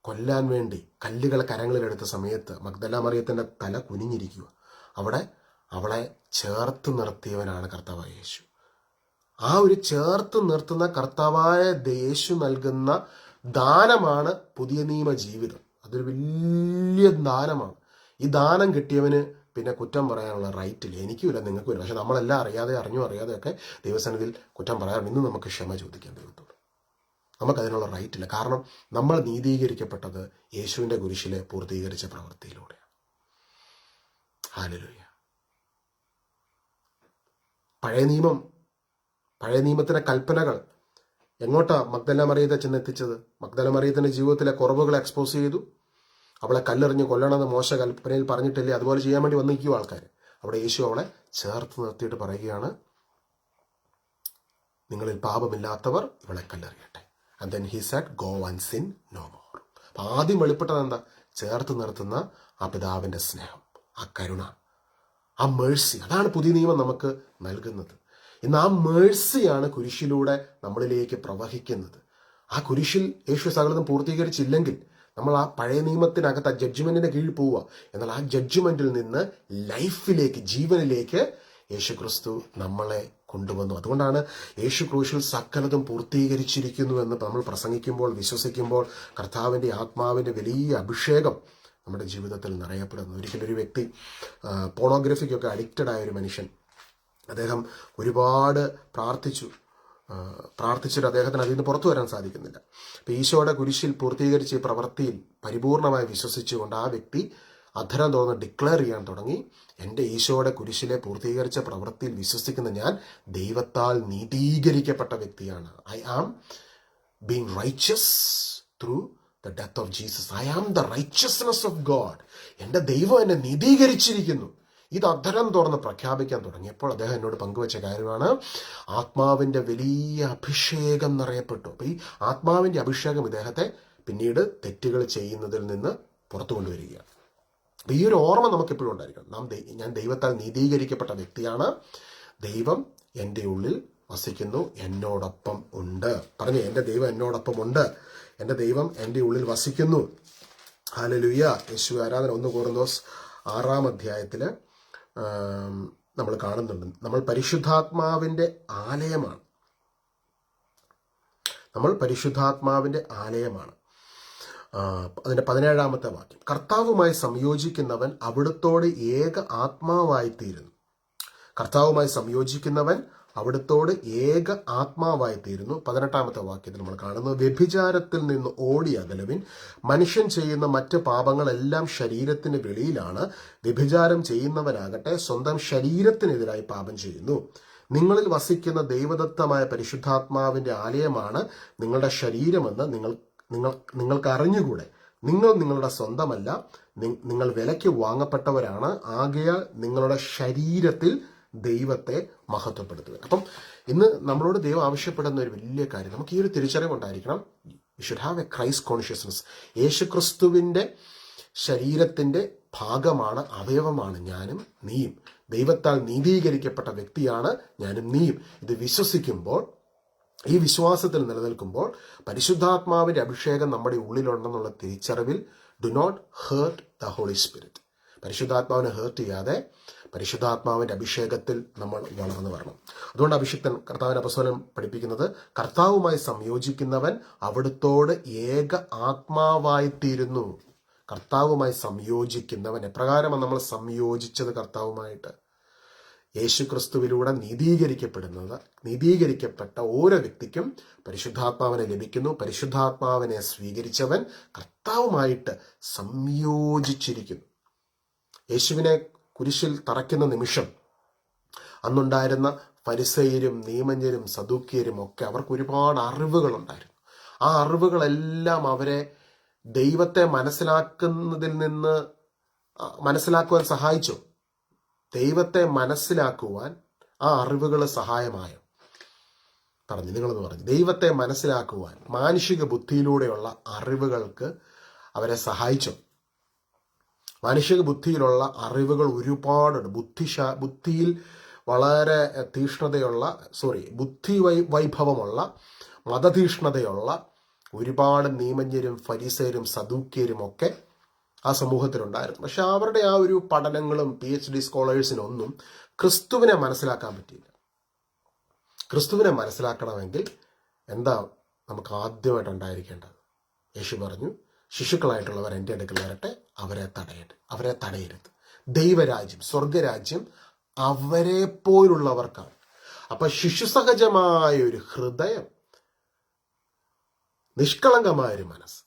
കൊല്ലാൻ വേണ്ടി കല്ലുകളെ കരങ്ങളിലെടുത്ത സമയത്ത് മഗ്ദല മറിയത്തിൻ്റെ തല കുനിഞ്ഞിരിക്കുക. അവളെ ചേർത്ത് നിർത്തിയവനാണ് കർത്താവായ യേശു. ആ ഒരു ചേർത്ത് നിർത്തുന്ന കർത്താവായ യേശു നൽകുന്ന ദാനമാണ് പുതിയ നിയമ ജീവിതം. അതൊരു വലിയ ദാനമാണ്. ഈ ദാനം കിട്ടിയവന് പിന്നെ കുറ്റം പറയാനുള്ള റൈറ്റില്ല. എനിക്കുമില്ല, നിങ്ങൾക്കുമില്ല. പക്ഷെ നമ്മളെല്ലാം അറിയാതെയൊക്കെ ദൈവസന്നിധിയിൽ കുറ്റം പറയാറുണ്ട്. ഇന്ന് നമുക്ക് ക്ഷമ ചോദിക്കാം ദൈവത്തോട്. നമുക്കതിനുള്ള റൈറ്റില്ല. കാരണം നമ്മൾ നീതീകരിക്കപ്പെട്ടത് യേശുവിൻ്റെ കുരിശിലെ പൂർത്തീകരിച്ച പ്രവൃത്തിയിലൂടെയാണ്. ഹല്ലേലൂയ. പഴയ നിയമത്തിലെ കൽപ്പനകൾ എങ്ങോട്ടാ മഗ്ദല മറിയത്തെ ചെന്നെത്തിച്ചത്? മഗ്ദല മറിയത്തിൻ്റെ ജീവിതത്തിലെ കുറവുകളെ എക്സ്പോസ് ചെയ്തു. അവളെ കല്ലെറിഞ്ഞ് കൊല്ലണമെന്ന് മോശ കൽപ്പനയിൽ പറഞ്ഞിട്ടില്ലേ? അതുപോലെ ചെയ്യാൻ വേണ്ടി വന്നിരിക്കും ആൾക്കാർ. അവിടെ യേശു അവളെ ചേർത്ത് നിർത്തിയിട്ട് പറയുകയാണ്, നിങ്ങളിൽ പാപമില്ലാത്തവർ ഇവളെ കല്ലെറിയട്ടെ. And then he said, go and sin no more. അപ്പം ആദ്യം വെളിപ്പെട്ടത് എന്താ? ചേർത്ത് നിർത്തുന്ന ആ പിതാവിൻ്റെ സ്നേഹം, ആ കരുണ, ആ മേഴ്സി. അതാണ് പുതിയ നിയമം നമുക്ക് നൽകുന്നത്. ഇന്ന് ആ മേഴ്സിയാണ് കുരിശിലൂടെ നമ്മളിലേക്ക് പ്രവഹിക്കുന്നത്. ആ കുരിശിൽ യേശു സകലതും പൂർത്തീകരിച്ചില്ലെങ്കിൽ നമ്മൾ ആ പഴയ നിയമത്തിനകത്ത് ആ ജഡ്ജ്മെന്റിന്റെ കീഴിൽ പോവുക. എന്നാൽ ആ ജഡ്ജ്മെന്റിൽ നിന്ന് ലൈഫിലേക്ക്, ജീവനിലേക്ക് യേശു ക്രിസ്തു നമ്മളെ കൊണ്ടുവന്നു. അതുകൊണ്ടാണ് യേശു ക്രൂശിൽ സകലതും പൂർത്തീകരിച്ചിരിക്കുന്നു എന്ന് നമ്മൾ പ്രസംഗിക്കുമ്പോൾ, വിശ്വസിക്കുമ്പോൾ കർത്താവിൻ്റെ ആത്മാവിൻ്റെ വലിയ അഭിഷേകം നമ്മുടെ ജീവിതത്തിൽ നിറയപ്പെടുന്നു. ഒരിക്കലൊരു വ്യക്തി പോണോഗ്രഫിക്കൊക്കെ അഡിക്റ്റഡ് ആയ ഒരു മനുഷ്യൻ, അദ്ദേഹം ഒരുപാട് പ്രാർത്ഥിച്ചിട്ട് അദ്ദേഹത്തിന് അതിൽ നിന്ന് പുറത്തു വരാൻ സാധിക്കുന്നില്ല. അപ്പോൾ ഈശോയുടെ കുരിശിൽ പൂർത്തീകരിച്ച ഈ പ്രവൃത്തിയിൽ പരിപൂർണമായി വിശ്വസിച്ചുകൊണ്ട് ആ വ്യക്തി അധരം തുറന്ന് ഡിക്ലെയർ ചെയ്യാൻ തുടങ്ങി, എൻ്റെ ഈശോയുടെ കുരിശിലെ പൂർത്തീകരിച്ച പ്രവൃത്തിയിൽ വിശ്വസിക്കുന്ന ഞാൻ ദൈവത്താൽ നീതീകരിക്കപ്പെട്ട വ്യക്തിയാണ്. I am being righteous through the death of Jesus. I am the righteousness of God. എൻ്റെ ദൈവം എന്നെ നീതീകരിച്ചിരിക്കുന്നു. ഇത് അധരം തുറന്ന് പ്രഖ്യാപിക്കാൻ തുടങ്ങിയപ്പോൾ അദ്ദേഹം എന്നോട് പങ്കുവച്ച കാര്യമാണ്, ആത്മാവിൻ്റെ വലിയ അഭിഷേകം നിറയപ്പെട്ടു. അപ്പോൾ ഈ ആത്മാവിൻ്റെ അഭിഷേകം ഇദ്ദേഹത്തെ പിന്നീട് തെറ്റുകൾ ചെയ്യുന്നതിൽ നിന്ന് പുറത്തു കൊണ്ടുവരികയാണ്. അപ്പോൾ ഈ ഒരു ഓർമ്മ നമുക്കെപ്പോഴും ഉണ്ടായിരിക്കണം. ഞാൻ ദൈവത്താൽ നീതീകരിക്കപ്പെട്ട വ്യക്തിയാണ്. ദൈവം എൻ്റെ ഉള്ളിൽ വസിക്കുന്നു, എന്നോടൊപ്പം ഉണ്ട്. പറഞ്ഞു, എൻ്റെ ദൈവം എന്നോടൊപ്പം ഉണ്ട്, എൻ്റെ ദൈവം എൻ്റെ ഉള്ളിൽ വസിക്കുന്നു. ഹല്ലേലൂയ. യേശു ആരാധന 1 കൊരിന്തോസ് 6-ാം അധ്യായത്തിൽ നമ്മൾ കാണുന്നുണ്ട്. നമ്മൾ പരിശുദ്ധാത്മാവിൻ്റെ ആലയമാണ്. അതിൻ്റെ 17-ാമത്തെ വാക്യം, കർത്താവുമായി സംയോജിക്കുന്നവൻ അവിടുത്തോട് ഏക ആത്മാവായിത്തീരുന്നു. കർത്താവുമായി സംയോജിക്കുന്നവൻ അവിടുത്തോട് ഏക ആത്മാവായിത്തീരുന്നു. 18-ാമത്തെ വാക്യത്തിൽ നമ്മൾ കാണുന്നു, വ്യഭിചാരത്തിൽ നിന്ന് ഓടി അകലുവിൻ. മനുഷ്യൻ ചെയ്യുന്ന മറ്റ് പാപങ്ങളെല്ലാം ശരീരത്തിന് വെളിയിലാണ്. വ്യഭിചാരം ചെയ്യുന്നവനാകട്ടെ സ്വന്തം ശരീരത്തിനെതിരായി പാപം ചെയ്യുന്നു. നിങ്ങളിൽ വസിക്കുന്ന ദൈവദത്തമായ പരിശുദ്ധാത്മാവിൻ്റെ ആലയമാണ് നിങ്ങളുടെ ശരീരമെന്ന് നിങ്ങൾക്ക് അറിഞ്ഞുകൂടെ? നിങ്ങൾ നിങ്ങളുടെ സ്വന്തമല്ല, നിങ്ങൾ വിലയ്ക്ക് വാങ്ങപ്പെട്ടവരാണ്. ആകയാൽ നിങ്ങളുടെ ശരീരത്തിൽ ദൈവത്തെ മഹത്വപ്പെടുത്തുക. അപ്പം ഇന്ന് നമ്മളോട് ദൈവം ആവശ്യപ്പെടുന്ന ഒരു വലിയ കാര്യം, നമുക്ക് ഈ ഒരു തിരിച്ചറിവുണ്ടായിരിക്കണം. You should have a Christ consciousness. യേശുക്രിസ്തുവിൻ്റെ ശരീരത്തിൻ്റെ ഭാഗമാണ്, അവയവമാണ് ഞാനും നീയും. ദൈവത്താൽ നീതീകരിക്കപ്പെട്ട വ്യക്തിയാണ് ഞാനും നീയും. ഇത് വിശ്വസിക്കുമ്പോൾ, ഈ വിശ്വാസത്തിൽ നിലനിൽക്കുമ്പോൾ, പരിശുദ്ധാത്മാവിൻ്റെ അഭിഷേകം നമ്മുടെ ഉള്ളിലുണ്ടെന്നുള്ള തിരിച്ചറിവിൽ do not hurt the Holy Spirit. പരിശുദ്ധാത്മാവിനെ ഹേർട്ട് ചെയ്യാതെ പരിശുദ്ധാത്മാവിൻ്റെ അഭിഷേകത്തിൽ നമ്മൾ വളർന്നു വരണം. അതുകൊണ്ട് അഭിഷിക്തൻ കർത്താവിൻ്റെ അപ്പസ്തലൻ പഠിപ്പിക്കുന്നത്, കർത്താവുമായി സംയോജിക്കുന്നവൻ അവിടുത്തോട് ഏക ആത്മാവായിത്തീരുന്നു. കർത്താവുമായി സംയോജിക്കുന്നവൻ, എപ്രകാരമാണ് നമ്മൾ സംയോജിച്ചത് കർത്താവുമായിട്ട്? യേശുക്രിസ്തുവിലൂടെ നീതീകരിക്കപ്പെട്ട ഓരോ വ്യക്തിക്കും പരിശുദ്ധാത്മാവിനെ ലഭിക്കുന്നു. പരിശുദ്ധാത്മാവിനെ സ്വീകരിച്ചവൻ കർത്താവുമായിട്ട് സംയോജിച്ചിരിക്കുന്നു. യേശുവിനെ കുരിശിൽ തറയ്ക്കുന്ന നിമിഷം അന്നുണ്ടായിരുന്ന ഫരിസയരും നിയമജ്ഞരും സദൂക്യരും ഒക്കെ അവർക്ക് ഒരുപാട് അറിവുകളുണ്ടായിരുന്നു. ആ അറിവുകളെല്ലാം അവരെ ദൈവത്തെ മനസ്സിലാക്കുവാൻ സഹായിച്ചു. ദൈവത്തെ മനസ്സിലാക്കുവാൻ ആ അറിവുകൾ സഹായമായോ? നിങ്ങളെന്ന് പറഞ്ഞു. ദൈവത്തെ മനസ്സിലാക്കുവാൻ മാനുഷിക ബുദ്ധിയിലൂടെയുള്ള അറിവുകൾക്ക് അവരെ സഹായിച്ചു. മാനുഷിക ബുദ്ധിയിലുള്ള അറിവുകൾ ഒരുപാടുണ്ട്. ബുദ്ധിയിൽ വളരെ ബുദ്ധി വൈഭവമുള്ള, മതതീഷ്ണതയുള്ള ഒരുപാട് നിയമജ്ഞരും ഫരിസയരും സദൂക്യരും ഒക്കെ ആ സമൂഹത്തിലുണ്ടായിരുന്നു. പക്ഷെ അവരുടെ ആ ഒരു പഠനങ്ങളും PhD സ്കോളേഴ്സിനൊന്നും ക്രിസ്തുവിനെ മനസ്സിലാക്കാൻ പറ്റിയില്ല. ക്രിസ്തുവിനെ മനസ്സിലാക്കണമെങ്കിൽ എന്താ നമുക്ക് ആദ്യമായിട്ട് ഉണ്ടായിരിക്കേണ്ടത്? യേശു പറഞ്ഞു, ശിശുക്കളായിട്ടുള്ളവർ എൻ്റെ അടുക്കൽ വരട്ടെ, അവരെ തടയരുത്. ദൈവരാജ്യം, സ്വർഗരാജ്യം അവരെ പോലുള്ളവർക്കാണ്. അപ്പൊ ശിശുസഹജമായ ഒരു ഹൃദയം, നിഷ്കളങ്കമായൊരു മനസ്സ്,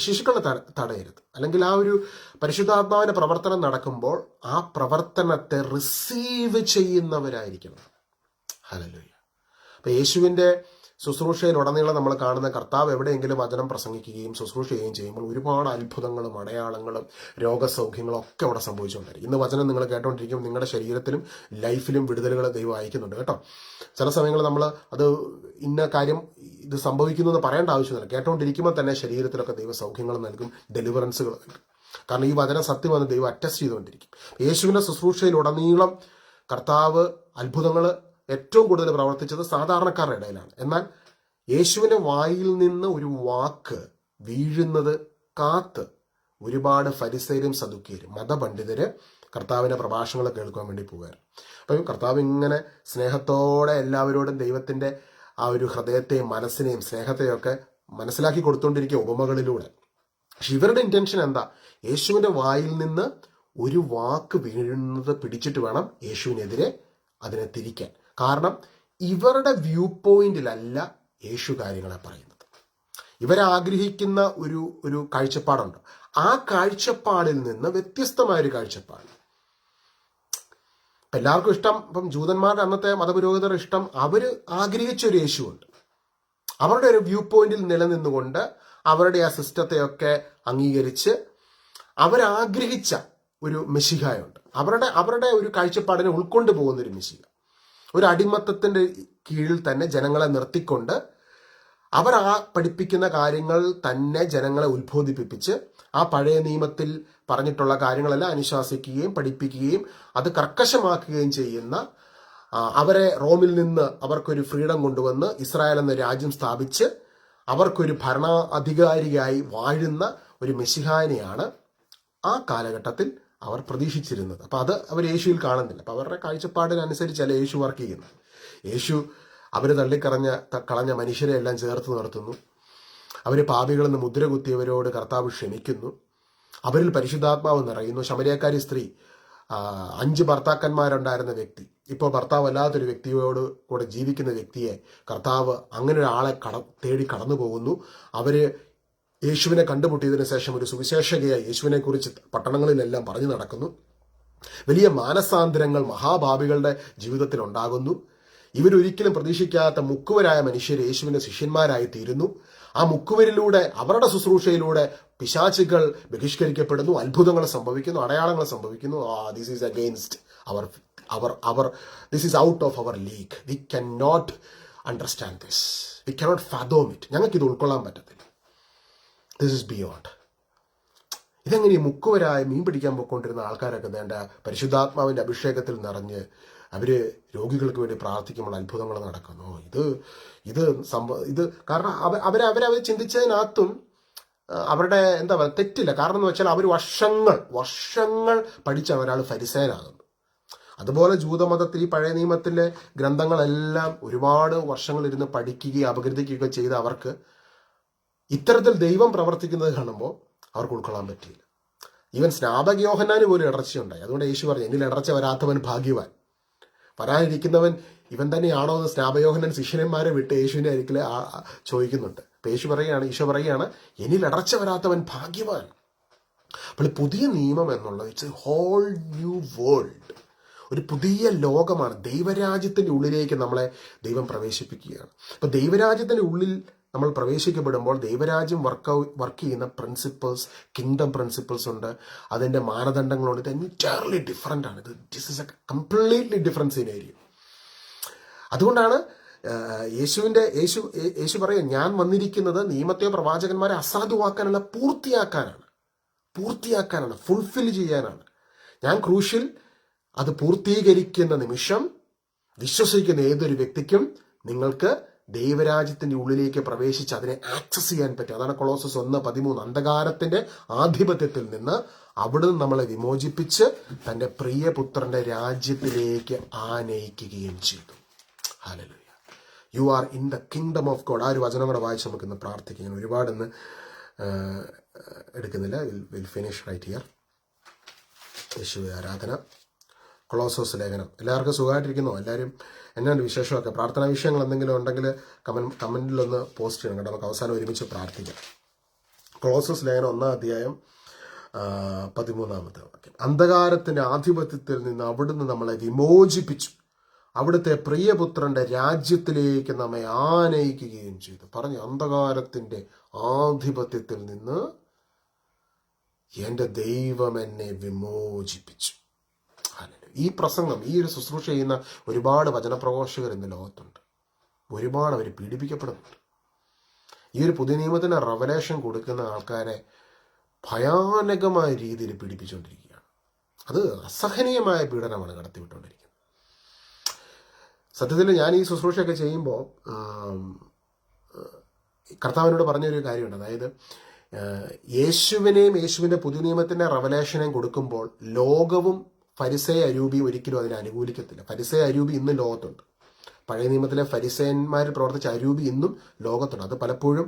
ശിശുക്കളെ തടയരുത്. അല്ലെങ്കിൽ ആ ഒരു പരിശുദ്ധാത്മാവിന്റെ പ്രവർത്തനം നടക്കുമ്പോൾ ആ പ്രവർത്തനത്തെ റിസീവ് ചെയ്യുന്നവരായിരിക്കണം. ഹല്ലേലൂയ. അപ്പൊ യേശുവിന്റെ ശുശ്രൂഷയിൽ ഉടനീളം നമ്മൾ കാണുന്ന കർത്താവ് എവിടെയെങ്കിലും വചനം പ്രസംഗിക്കുകയും ശുശ്രൂഷ ചെയ്യുകയും ചെയ്യുമ്പോൾ ഒരുപാട് അത്ഭുതങ്ങളും അടയാളങ്ങളും രോഗസൗഖ്യങ്ങളും ഒക്കെ അവിടെ സംഭവിച്ചുകൊണ്ടിരിക്കും. ഇന്ന് വചനം നിങ്ങൾ കേട്ടോണ്ടിരിക്കുമ്പോൾ നിങ്ങളുടെ ശരീരത്തിലും ലൈഫിലും വിടുതലുകൾ ദൈവം അയക്കുന്നുണ്ട് കേട്ടോ. ചില സമയങ്ങളിൽ നമ്മൾ അത് ഇന്ന കാര്യം ഇത് സംഭവിക്കുന്നു എന്ന് പറയേണ്ട ആവശ്യമില്ല. കേട്ടോണ്ടിരിക്കുമ്പോൾ തന്നെ ശരീരത്തിലൊക്കെ ദൈവ സൗഖ്യങ്ങൾ നൽകും, ഡെലിവറൻസുകൾ നൽകും. കാരണം ഈ വചന സത്യമാണ് ദൈവം അറ്റസ്റ്റ് ചെയ്തുകൊണ്ടിരിക്കും. യേശുവിന്റെ ശുശ്രൂഷയിൽ ഉടനീളം കർത്താവ് അത്ഭുതങ്ങൾ ഏറ്റവും കൂടുതൽ പ്രവർത്തിച്ചത് സാധാരണക്കാരുടെ ഇടയിലാണ്. എന്നാൽ യേശുവിന്റെ വായിൽ നിന്ന് ഒരു വാക്ക് വീഴുന്നത് കാത്ത് ഒരുപാട് ഫരിസയരും സദുക്യരും മതപണ്ഡിതര് കർത്താവിന്റെ പ്രഭാഷണങ്ങൾ കേൾക്കാൻ വേണ്ടി പോവുകയായിരുന്നു. അപ്പം കർത്താവ് ഇങ്ങനെ സ്നേഹത്തോടെ എല്ലാവരോടും ദൈവത്തിന്റെ ആ ഒരു ഹൃദയത്തെയും മനസ്സിനെയും സ്നേഹത്തെയും ഒക്കെ മനസ്സിലാക്കി കൊടുത്തുകൊണ്ടിരിക്കുക ഉപമകളിലൂടെ. പക്ഷെ ഇവരുടെ ഇന്റൻഷൻ എന്താ? യേശുവിന്റെ വായിൽ നിന്ന് ഒരു വാക്ക് വീഴുന്നത് പിടിച്ചിട്ട് വേണം യേശുവിനെതിരെ അതിനെ തിരിക്കാൻ. കാരണം ഇവരുടെ വ്യൂ പോയിന്റിലല്ല യേശു കാര്യങ്ങളെ പറയുന്നത്. ഇവരാഗ്രഹിക്കുന്ന ഒരു കാഴ്ചപ്പാടുണ്ട്. ആ കാഴ്ചപ്പാടിൽ നിന്ന് വ്യത്യസ്തമായൊരു കാഴ്ചപ്പാട്. എല്ലാവർക്കും ഇഷ്ടം, ഇപ്പം ജൂതന്മാരുടെ അന്നത്തെ മതപുരോഹിതരുടെ ഇഷ്ടം, അവര് ആഗ്രഹിച്ചൊരു യേശുവുണ്ട്. അവരുടെ ഒരു വ്യൂ പോയിന്റിൽ നിലനിന്നുകൊണ്ട് അവരുടെ ആ സിസ്റ്റത്തെയൊക്കെ അംഗീകരിച്ച് അവരാഗ്രഹിച്ച ഒരു മെശിഹായുണ്ട്. അവരുടെ ഒരു കാഴ്ചപ്പാടിനെ ഉൾക്കൊണ്ടു പോകുന്ന ഒരു മെശിഹ. ഒരു അടിമത്തത്തിന്റെ കീഴിൽ തന്നെ ജനങ്ങളെ നിർത്തിക്കൊണ്ട് അവർ ആ പഠിപ്പിക്കുന്ന കാര്യങ്ങൾ തന്നെ ജനങ്ങളെ ഉത്ബോധിപ്പിച്ച് ആ പഴയ നിയമത്തിൽ പറഞ്ഞിട്ടുള്ള കാര്യങ്ങളെല്ലാം അനുശാസിക്കുകയും പഠിപ്പിക്കുകയും അത് കർക്കശമാക്കുകയും ചെയ്യുന്ന, അവരെ റോമിൽ നിന്ന് അവർക്കൊരു ഫ്രീഡം കൊണ്ടുവന്ന് ഇസ്രായേൽ എന്ന രാജ്യം സ്ഥാപിച്ച് അവർക്കൊരു ഭരണാധികാരിയായി വാഴുന്ന ഒരു മെശിഹാനെയാണ് ആ കാലഘട്ടത്തിൽ അവർ പ്രതീക്ഷിച്ചിരുന്നത്. അപ്പൊ അത് അവർ യേശുവിൽ കാണുന്നില്ല. അപ്പൊ അവരുടെ കാഴ്ചപ്പാടിനനുസരിച്ചല്ല യേശു വർക്ക് ചെയ്യുന്നത്. യേശു അവര് കളഞ്ഞ മനുഷ്യരെ എല്ലാം ചേർത്ത് നിർത്തുന്നു. അവര് പാപികളെന്ന് മുദ്ര കുത്തിയവരോട് കർത്താവ് ക്ഷമിക്കുന്നു. അവരിൽ പരിശുദ്ധാത്മാവ് നിറയുന്നു. ശമരിയക്കാരി സ്ത്രീ 5 ഭർത്താക്കന്മാരുണ്ടായിരുന്ന വ്യക്തി ഇപ്പോൾ ഭർത്താവ് അല്ലാത്തൊരു വ്യക്തിയോട് കൂടെ ജീവിക്കുന്ന വ്യക്തിയെ കർത്താവ് അങ്ങനെ ഒരാളെ തേടി കടന്നു പോകുന്നു. അവര് യേശുവിനെ കണ്ടുമുട്ടിയതിനു ശേഷം ഒരു സുവിശേഷകയായി യേശുവിനെ കുറിച്ച് പട്ടണങ്ങളിലെല്ലാം പറഞ്ഞു നടക്കുന്നു. വലിയ മാനസാന്തരങ്ങൾ മഹാഭാവികളുടെ ജീവിതത്തിൽ ഉണ്ടാകുന്നു. ഇവരൊരിക്കലും പ്രതീക്ഷിക്കാത്ത മുക്കുവരായ മനുഷ്യർ യേശുവിന്റെ ശിഷ്യന്മാരായി തീരുന്നു. ആ മുക്കുവരിലൂടെ അവരുടെ ശുശ്രൂഷയിലൂടെ പിശാചുകൾ ബഹിഷ്കരിക്കപ്പെടുന്നു, അത്ഭുതങ്ങൾ സംഭവിക്കുന്നു, അടയാളങ്ങൾ സംഭവിക്കുന്നു. This is against this is out of our league. We can not understand this, we cannot fathom it. ഞങ്ങൾക്കിത് ഉൾക്കൊള്ളാൻ പറ്റത്തില്ല. This is beyond. ഇതെങ്ങനെ ഈ മുക്കുവരായ മീൻ പിടിക്കാൻ പോയിക്കൊണ്ടിരുന്ന ആൾക്കാരൊക്കെ വേണ്ട പരിശുദ്ധാത്മാവിന്റെ അഭിഷേകത്തിൽ നിറഞ്ഞ് അവര് രോഗികൾക്ക് വേണ്ടി പ്രാർത്ഥിക്കുമ്പോൾ അത്ഭുതങ്ങൾ നടക്കുന്നു. ഇത് കാരണം അവരെ ചിന്തിച്ചതിനകത്തും അവരുടെ എന്താ പറയുക തെറ്റില്ല. കാരണം എന്ന് വെച്ചാൽ അവർ വർഷങ്ങൾ പഠിച്ചാണ് ഒരാൾ ഫരിസേനാകുന്നത്. അതുപോലെ ജൂതമതത്തിൽ ഈ പഴയ നിയമത്തിലെ ഗ്രന്ഥങ്ങളെല്ലാം ഒരുപാട് വർഷങ്ങൾ ഇരുന്ന് പഠിക്കുകയും അപഗ്രഥിക്കുകയൊക്കെ ചെയ്ത് അവർക്ക് ഇത്തരത്തിൽ ദൈവം പ്രവർത്തിക്കുന്നത് കാണുമ്പോൾ അവർക്ക് ഉൾക്കൊള്ളാൻ പറ്റിയില്ല. ഈവൻ സ്നാപക യോഹന്നാന് പോലും ഇടർച്ചയുണ്ടായി. അതുകൊണ്ട് യേശു പറഞ്ഞു, എന്നിൽ ഇടർച്ച വരാത്തവൻ ഭാഗ്യവാൻ. വരാനിരിക്കുന്നവൻ ഇവൻ തന്നെയാണോ എന്ന് സ്നാപയോഹനൻ ശിഷ്യന്മാരെ വിട്ട് യേശുവിനെ ഒരിക്കൽ ചോദിക്കുന്നുണ്ട്. അപ്പൊ ഈശോ പറയുകയാണ് എന്നിൽ ഇടർച്ച വരാത്തവൻ ഭാഗ്യവാൻ. അപ്പോൾ പുതിയ നിയമം എന്നുള്ളത് it's a whole new world, ഒരു പുതിയ ലോകമാണ്. ദൈവരാജ്യത്തിന്റെ ഉള്ളിലേക്ക് നമ്മളെ ദൈവം പ്രവേശിപ്പിക്കുകയാണ്. അപ്പൊ ദൈവരാജ്യത്തിന്റെ ഉള്ളിൽ നമ്മൾ പ്രവേശിക്കപ്പെടുമ്പോൾ ദൈവരാജ്യം വർക്ക് ചെയ്യുന്ന പ്രിൻസിപ്പിൾസ്, കിങ്ഡം പ്രിൻസിപ്പിൾസ് ഉണ്ട്, അതിൻ്റെ മാനദണ്ഡങ്ങളുണ്ട്. ഇത് എൻറ്റയർലി ഡിഫറെൻ്റ് ആണ്. This is a completely different scenario. അതുകൊണ്ടാണ് യേശു പറയും, ഞാൻ വന്നിരിക്കുന്നത് നിയമത്തെയോ പ്രവാചകന്മാരെ അസാധുവാക്കാനല്ല, പൂർത്തിയാക്കാനാണ്, ഫുൾഫിൽ ചെയ്യാനാണ്. ഞാൻ ക്രൂശിൽ അത് പൂർത്തീകരിക്കുന്ന നിമിഷം വിശ്വസിക്കുന്ന ഏതൊരു വ്യക്തിക്കും നിങ്ങൾക്ക് ദൈവരാജ്യത്തിന്റെ ഉള്ളിലേക്ക് പ്രവേശിച്ച് അതിനെ ആക്സസ് ചെയ്യാൻ പറ്റും. അതാണ് കൊളോസസ് 1:13. അന്ധകാരത്തിന്റെ ആധിപത്യത്തിൽ നിന്ന് അവിടുന്ന് നമ്മളെ വിമോചിപ്പിച്ച് തന്റെ പ്രിയപുത്രന്റെ രാജ്യത്തിലേക്ക് ആനയിക്കുകയും ചെയ്തു. Hallelujah. You are in the kingdom of God. ആ ഒരു വചനം കൂടെ വായിച്ച് നമുക്കിന്ന് പ്രാർത്ഥിക്കാം. ഞാൻ ഒരുപാടൊന്ന് എടുക്കുന്നില്ല. Will finish right here. യേശുവേ ആരാധന. കൊളോസോസ് ലേഖനം. എല്ലാവർക്കും സുഖമായിട്ടിരിക്കുന്നോ? എല്ലാവരും എന്നാണ് വിശേഷമൊക്കെ? പ്രാർത്ഥനാ വിഷയങ്ങൾ എന്തെങ്കിലും ഉണ്ടെങ്കിൽ കമൻറ്റിലൊന്ന് പോസ്റ്റ് ചെയ്യണം കേട്ടോ. നമുക്ക് അവസാനം ഒരുമിച്ച് പ്രാർത്ഥിക്കാം. കൊളോസോസ് ലേഖനം 1:13 വാക്യം. അന്ധകാരത്തിന്റെ ആധിപത്യത്തിൽ നിന്ന് അവിടുന്ന് നമ്മളെ വിമോചിപ്പിച്ചു, അവിടുത്തെ പ്രിയപുത്രന്റെ രാജ്യത്തിലേക്ക് നമ്മെ ആനയിക്കുകയും ചെയ്തു. പറഞ്ഞു, അന്ധകാരത്തിന്റെ ആധിപത്യത്തിൽ നിന്ന് എൻ്റെ ദൈവം എന്നെ വിമോചിപ്പിച്ചു. ഈ പ്രസംഗം, ഈ ഒരു ശുശ്രൂഷ ചെയ്യുന്ന ഒരുപാട് വചനപ്രഘോഷകർ ഇന്ന് ലോകത്തുണ്ട്. ഒരുപാട് അവർ പീഡിപ്പിക്കപ്പെടുന്നുണ്ട്. ഈ ഒരു പുതിയ നിയമത്തിന് റെവലേഷൻ കൊടുക്കുന്ന ആൾക്കാരെ ഭയാനകമായ രീതിയിൽ പീഡിപ്പിച്ചുകൊണ്ടിരിക്കുകയാണ്. അത് അസഹനീയമായ പീഡനമാണ് കടത്തിവിട്ടുകൊണ്ടിരിക്കുന്നത്. സത്യത്തിൽ ഞാൻ ഈ ശുശ്രൂഷയൊക്കെ ചെയ്യുമ്പോൾ കർത്താവിനോട് പറഞ്ഞൊരു കാര്യമുണ്ട്. അതായത് യേശുവിൻ്റെ പുതിയ നിയമത്തിൻ്റെ റെവലേഷനെയും കൊടുക്കുമ്പോൾ ലോകവും ഫരിസേയ അരൂപി ഒരിക്കലും അതിനെ അനുകൂലിക്കത്തില്ല. ഫരിസേയ അരൂപി ഇന്നും ലോകത്തുണ്ട്. പഴയ നിയമത്തിലെ ഫരിസേയന്മാർ പ്രവർത്തിച്ച അരൂപി ഇന്നും ലോകത്തുണ്ട്. അത് പലപ്പോഴും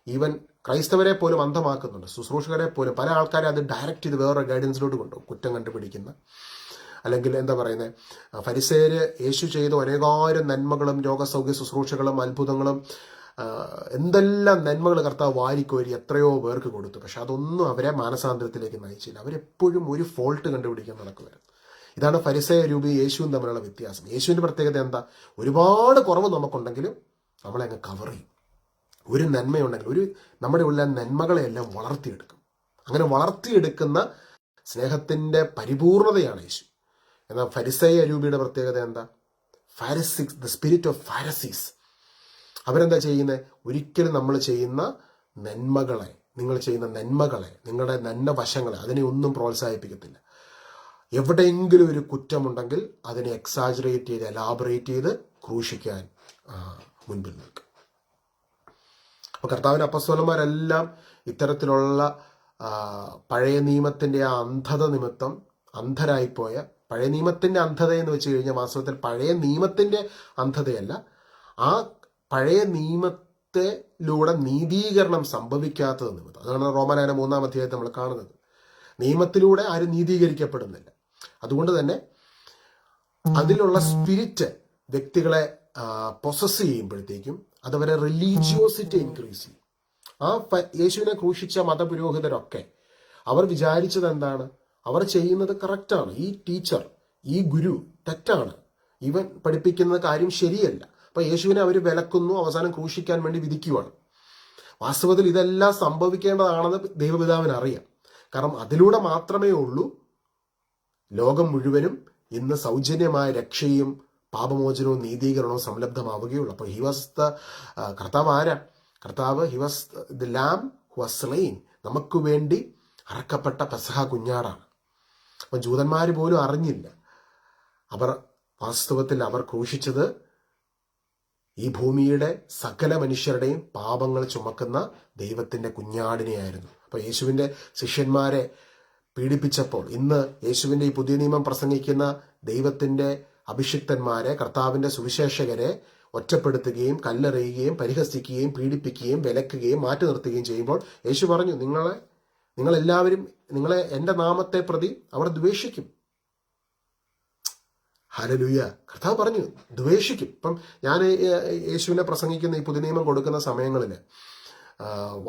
ഈവൻ ക്രൈസ്തവരെ പോലും അന്ധമാക്കുന്നുണ്ട്. ശുശ്രൂഷകരെ പോലും പല ആൾക്കാരെ അത് ഡയറക്റ്റ് ചെയ്ത് വേറൊരു ഗൈഡൻസിലോട്ട് കൊണ്ടുപോകും. കുറ്റം കണ്ടുപിടിക്കുന്ന, അല്ലെങ്കിൽ എന്താ പറയുന്നത്, ഫരിസേയര് യേശു ചെയ്ത അനേകായിരം നന്മകളും രോഗസൗഖ്യ ശുശ്രൂഷകളും അത്ഭുതങ്ങളും എന്തെല്ലാം നന്മകൾ കർത്താവ് വാരിക്കോരി എത്രയോ പേർക്ക് കൊടുത്തു. പക്ഷെ അതൊന്നും അവരെ മാനസാന്തരത്തിലേക്ക് നയിച്ചില്ല. അവരെപ്പോഴും ഒരു ഫോൾട്ട് കണ്ടുപിടിക്കാൻ നടക്കുമായിരുന്നു. ഇതാണ് ഫരിസേയ രൂപി യേശുവും തമ്മിലുള്ള വ്യത്യാസം. യേശുവിൻ്റെ പ്രത്യേകത എന്താ? ഒരുപാട് കുറവ് നമുക്കുണ്ടെങ്കിലും നമ്മളെ അങ്ങ് കവർ ചെയ്യും. ഒരു നന്മയുണ്ടെങ്കിൽ നമ്മുടെ ഉള്ള നന്മകളെയെല്ലാം വളർത്തിയെടുക്കും. അങ്ങനെ വളർത്തിയെടുക്കുന്ന സ്നേഹത്തിൻ്റെ പരിപൂർണതയാണ് യേശു. എന്നാൽ ഫരിസേയ രൂപിയുടെ പ്രത്യേകത എന്താ? ഫാരിസിക്സ്, ദ സ്പിരിറ്റ് ഓഫ് ഫാരസീസ്. അവരെന്താ ചെയ്യുന്നത്? ഒരിക്കലും നമ്മൾ ചെയ്യുന്ന നന്മകളെ, നിങ്ങളുടെ നന്മ വശങ്ങളെ അതിനെ ഒന്നും പ്രോത്സാഹിപ്പിക്കത്തില്ല. എവിടെയെങ്കിലും ഒരു കുറ്റമുണ്ടെങ്കിൽ അതിനെ എക്സാജറേറ്റ് ചെയ്ത് എലാബറേറ്റ് ചെയ്ത് ക്രൂശിക്കാൻ മുൻപിൽ നിൽക്കും. അപ്പോൾ കർത്താവിൻ്റെ അപ്പസ്തോലന്മാരെല്ലാം ഇത്തരത്തിലുള്ള പഴയ നിയമത്തിൻ്റെ ആ അന്ധത നിമിത്തം അന്ധരായിപ്പോയ, പഴയ നിയമത്തിൻ്റെ അന്ധത എന്ന് വെച്ച് കഴിഞ്ഞാൽ വാസ്തവത്തിൽ പഴയ നിയമത്തിൻ്റെ അന്ധതയല്ല, ആ പഴയ നിയമത്തിലൂടെ നീതീകരണം സംഭവിക്കാത്തത് നിമിത്തം. അതാണ് റോമാലേഖനം 3-ാം അധ്യായത്തിൽ നമ്മൾ കാണുന്നത്. നിയമത്തിലൂടെ ആരും നീതീകരിക്കപ്പെടുന്നില്ല. അതുകൊണ്ട് തന്നെ അതിലുള്ള സ്പിരിറ്റ് വ്യക്തികളെ പൊസസ് ചെയ്യുമ്പോഴത്തേക്കും അതവരെ റിലീജിയോസിറ്റി ഇൻക്രീസ് ചെയ്യും. യേശുവിനെ ക്രൂശിച്ച മതപുരോഹിതരൊക്കെ അവർ വിചാരിച്ചത് എന്താണ്? അവർ ചെയ്യുന്നത് കറക്റ്റാണ്, ഈ ടീച്ചർ, ഈ ഗുരു തെറ്റാണ്, ഇവൻ പഠിപ്പിക്കുന്ന കാര്യം ശരിയല്ല. അപ്പൊ യേശുവിനെ അവർ വിലക്കുന്നു, അവസാനം ക്രൂശിക്കാൻ വേണ്ടി വിധിക്കുവാണ്. വാസ്തവത്തിൽ ഇതെല്ലാം സംഭവിക്കേണ്ടതാണെന്ന് ദൈവപിതാവിന് അറിയാം. കാരണം അതിലൂടെ മാത്രമേ ഉള്ളൂ ലോകം മുഴുവനും ഇന്ന് സൗജന്യമായ രക്ഷയും പാപമോചനവും നീതീകരണവും സംലബ്ധമാവുകയുള്ളൂ. അപ്പോൾ കർത്താവ് ആരാ? കർത്താവ് he was the lamb who was slain. നമുക്ക് വേണ്ടി അറക്കപ്പെട്ട പെസഹ കുഞ്ഞാടാണ്. അപ്പം ജൂതന്മാർ പോലും അറിഞ്ഞില്ല. വാസ്തവത്തിൽ അവർ ക്രൂശിച്ചത് ഈ ഭൂമിയുടെ സകല മനുഷ്യരുടെയും പാപങ്ങൾ ചുമക്കുന്ന ദൈവത്തിന്റെ കുഞ്ഞാടിനെയായിരുന്നു. അപ്പോൾ യേശുവിന്റെ ശിഷ്യന്മാരെ പീഡിപ്പിച്ചപ്പോൾ ഇന്ന് യേശുവിന്റെ ഈ പുതിയ നിയമം പ്രസംഗിക്കുന്ന ദൈവത്തിന്റെ അഭിഷിക്തന്മാരെ, കർത്താവിന്റെ സുവിശേഷകരെ ഒറ്റപ്പെടുത്തുകയും കല്ലെറിയുകയും പരിഹസിക്കുകയും പീഡിപ്പിക്കുകയും വിലക്കുകയും മാറ്റി നിർത്തുകയും ചെയ്യുമ്പോൾ യേശു പറഞ്ഞു, നിങ്ങളെല്ലാവരും നിങ്ങളെ എൻ്റെ നാമത്തെ പ്രതി അവർ ദ്വേഷിക്കും. ഹല്ലേലൂയ. കർത്താവ് പറഞ്ഞു ദ്വേഷിക്കും. ഇപ്പം ഞാൻ യേശുവിനെ പ്രസംഗിക്കുന്ന ഈ പുതിയ നിയമം കൊടുക്കുന്ന സമയങ്ങളിൽ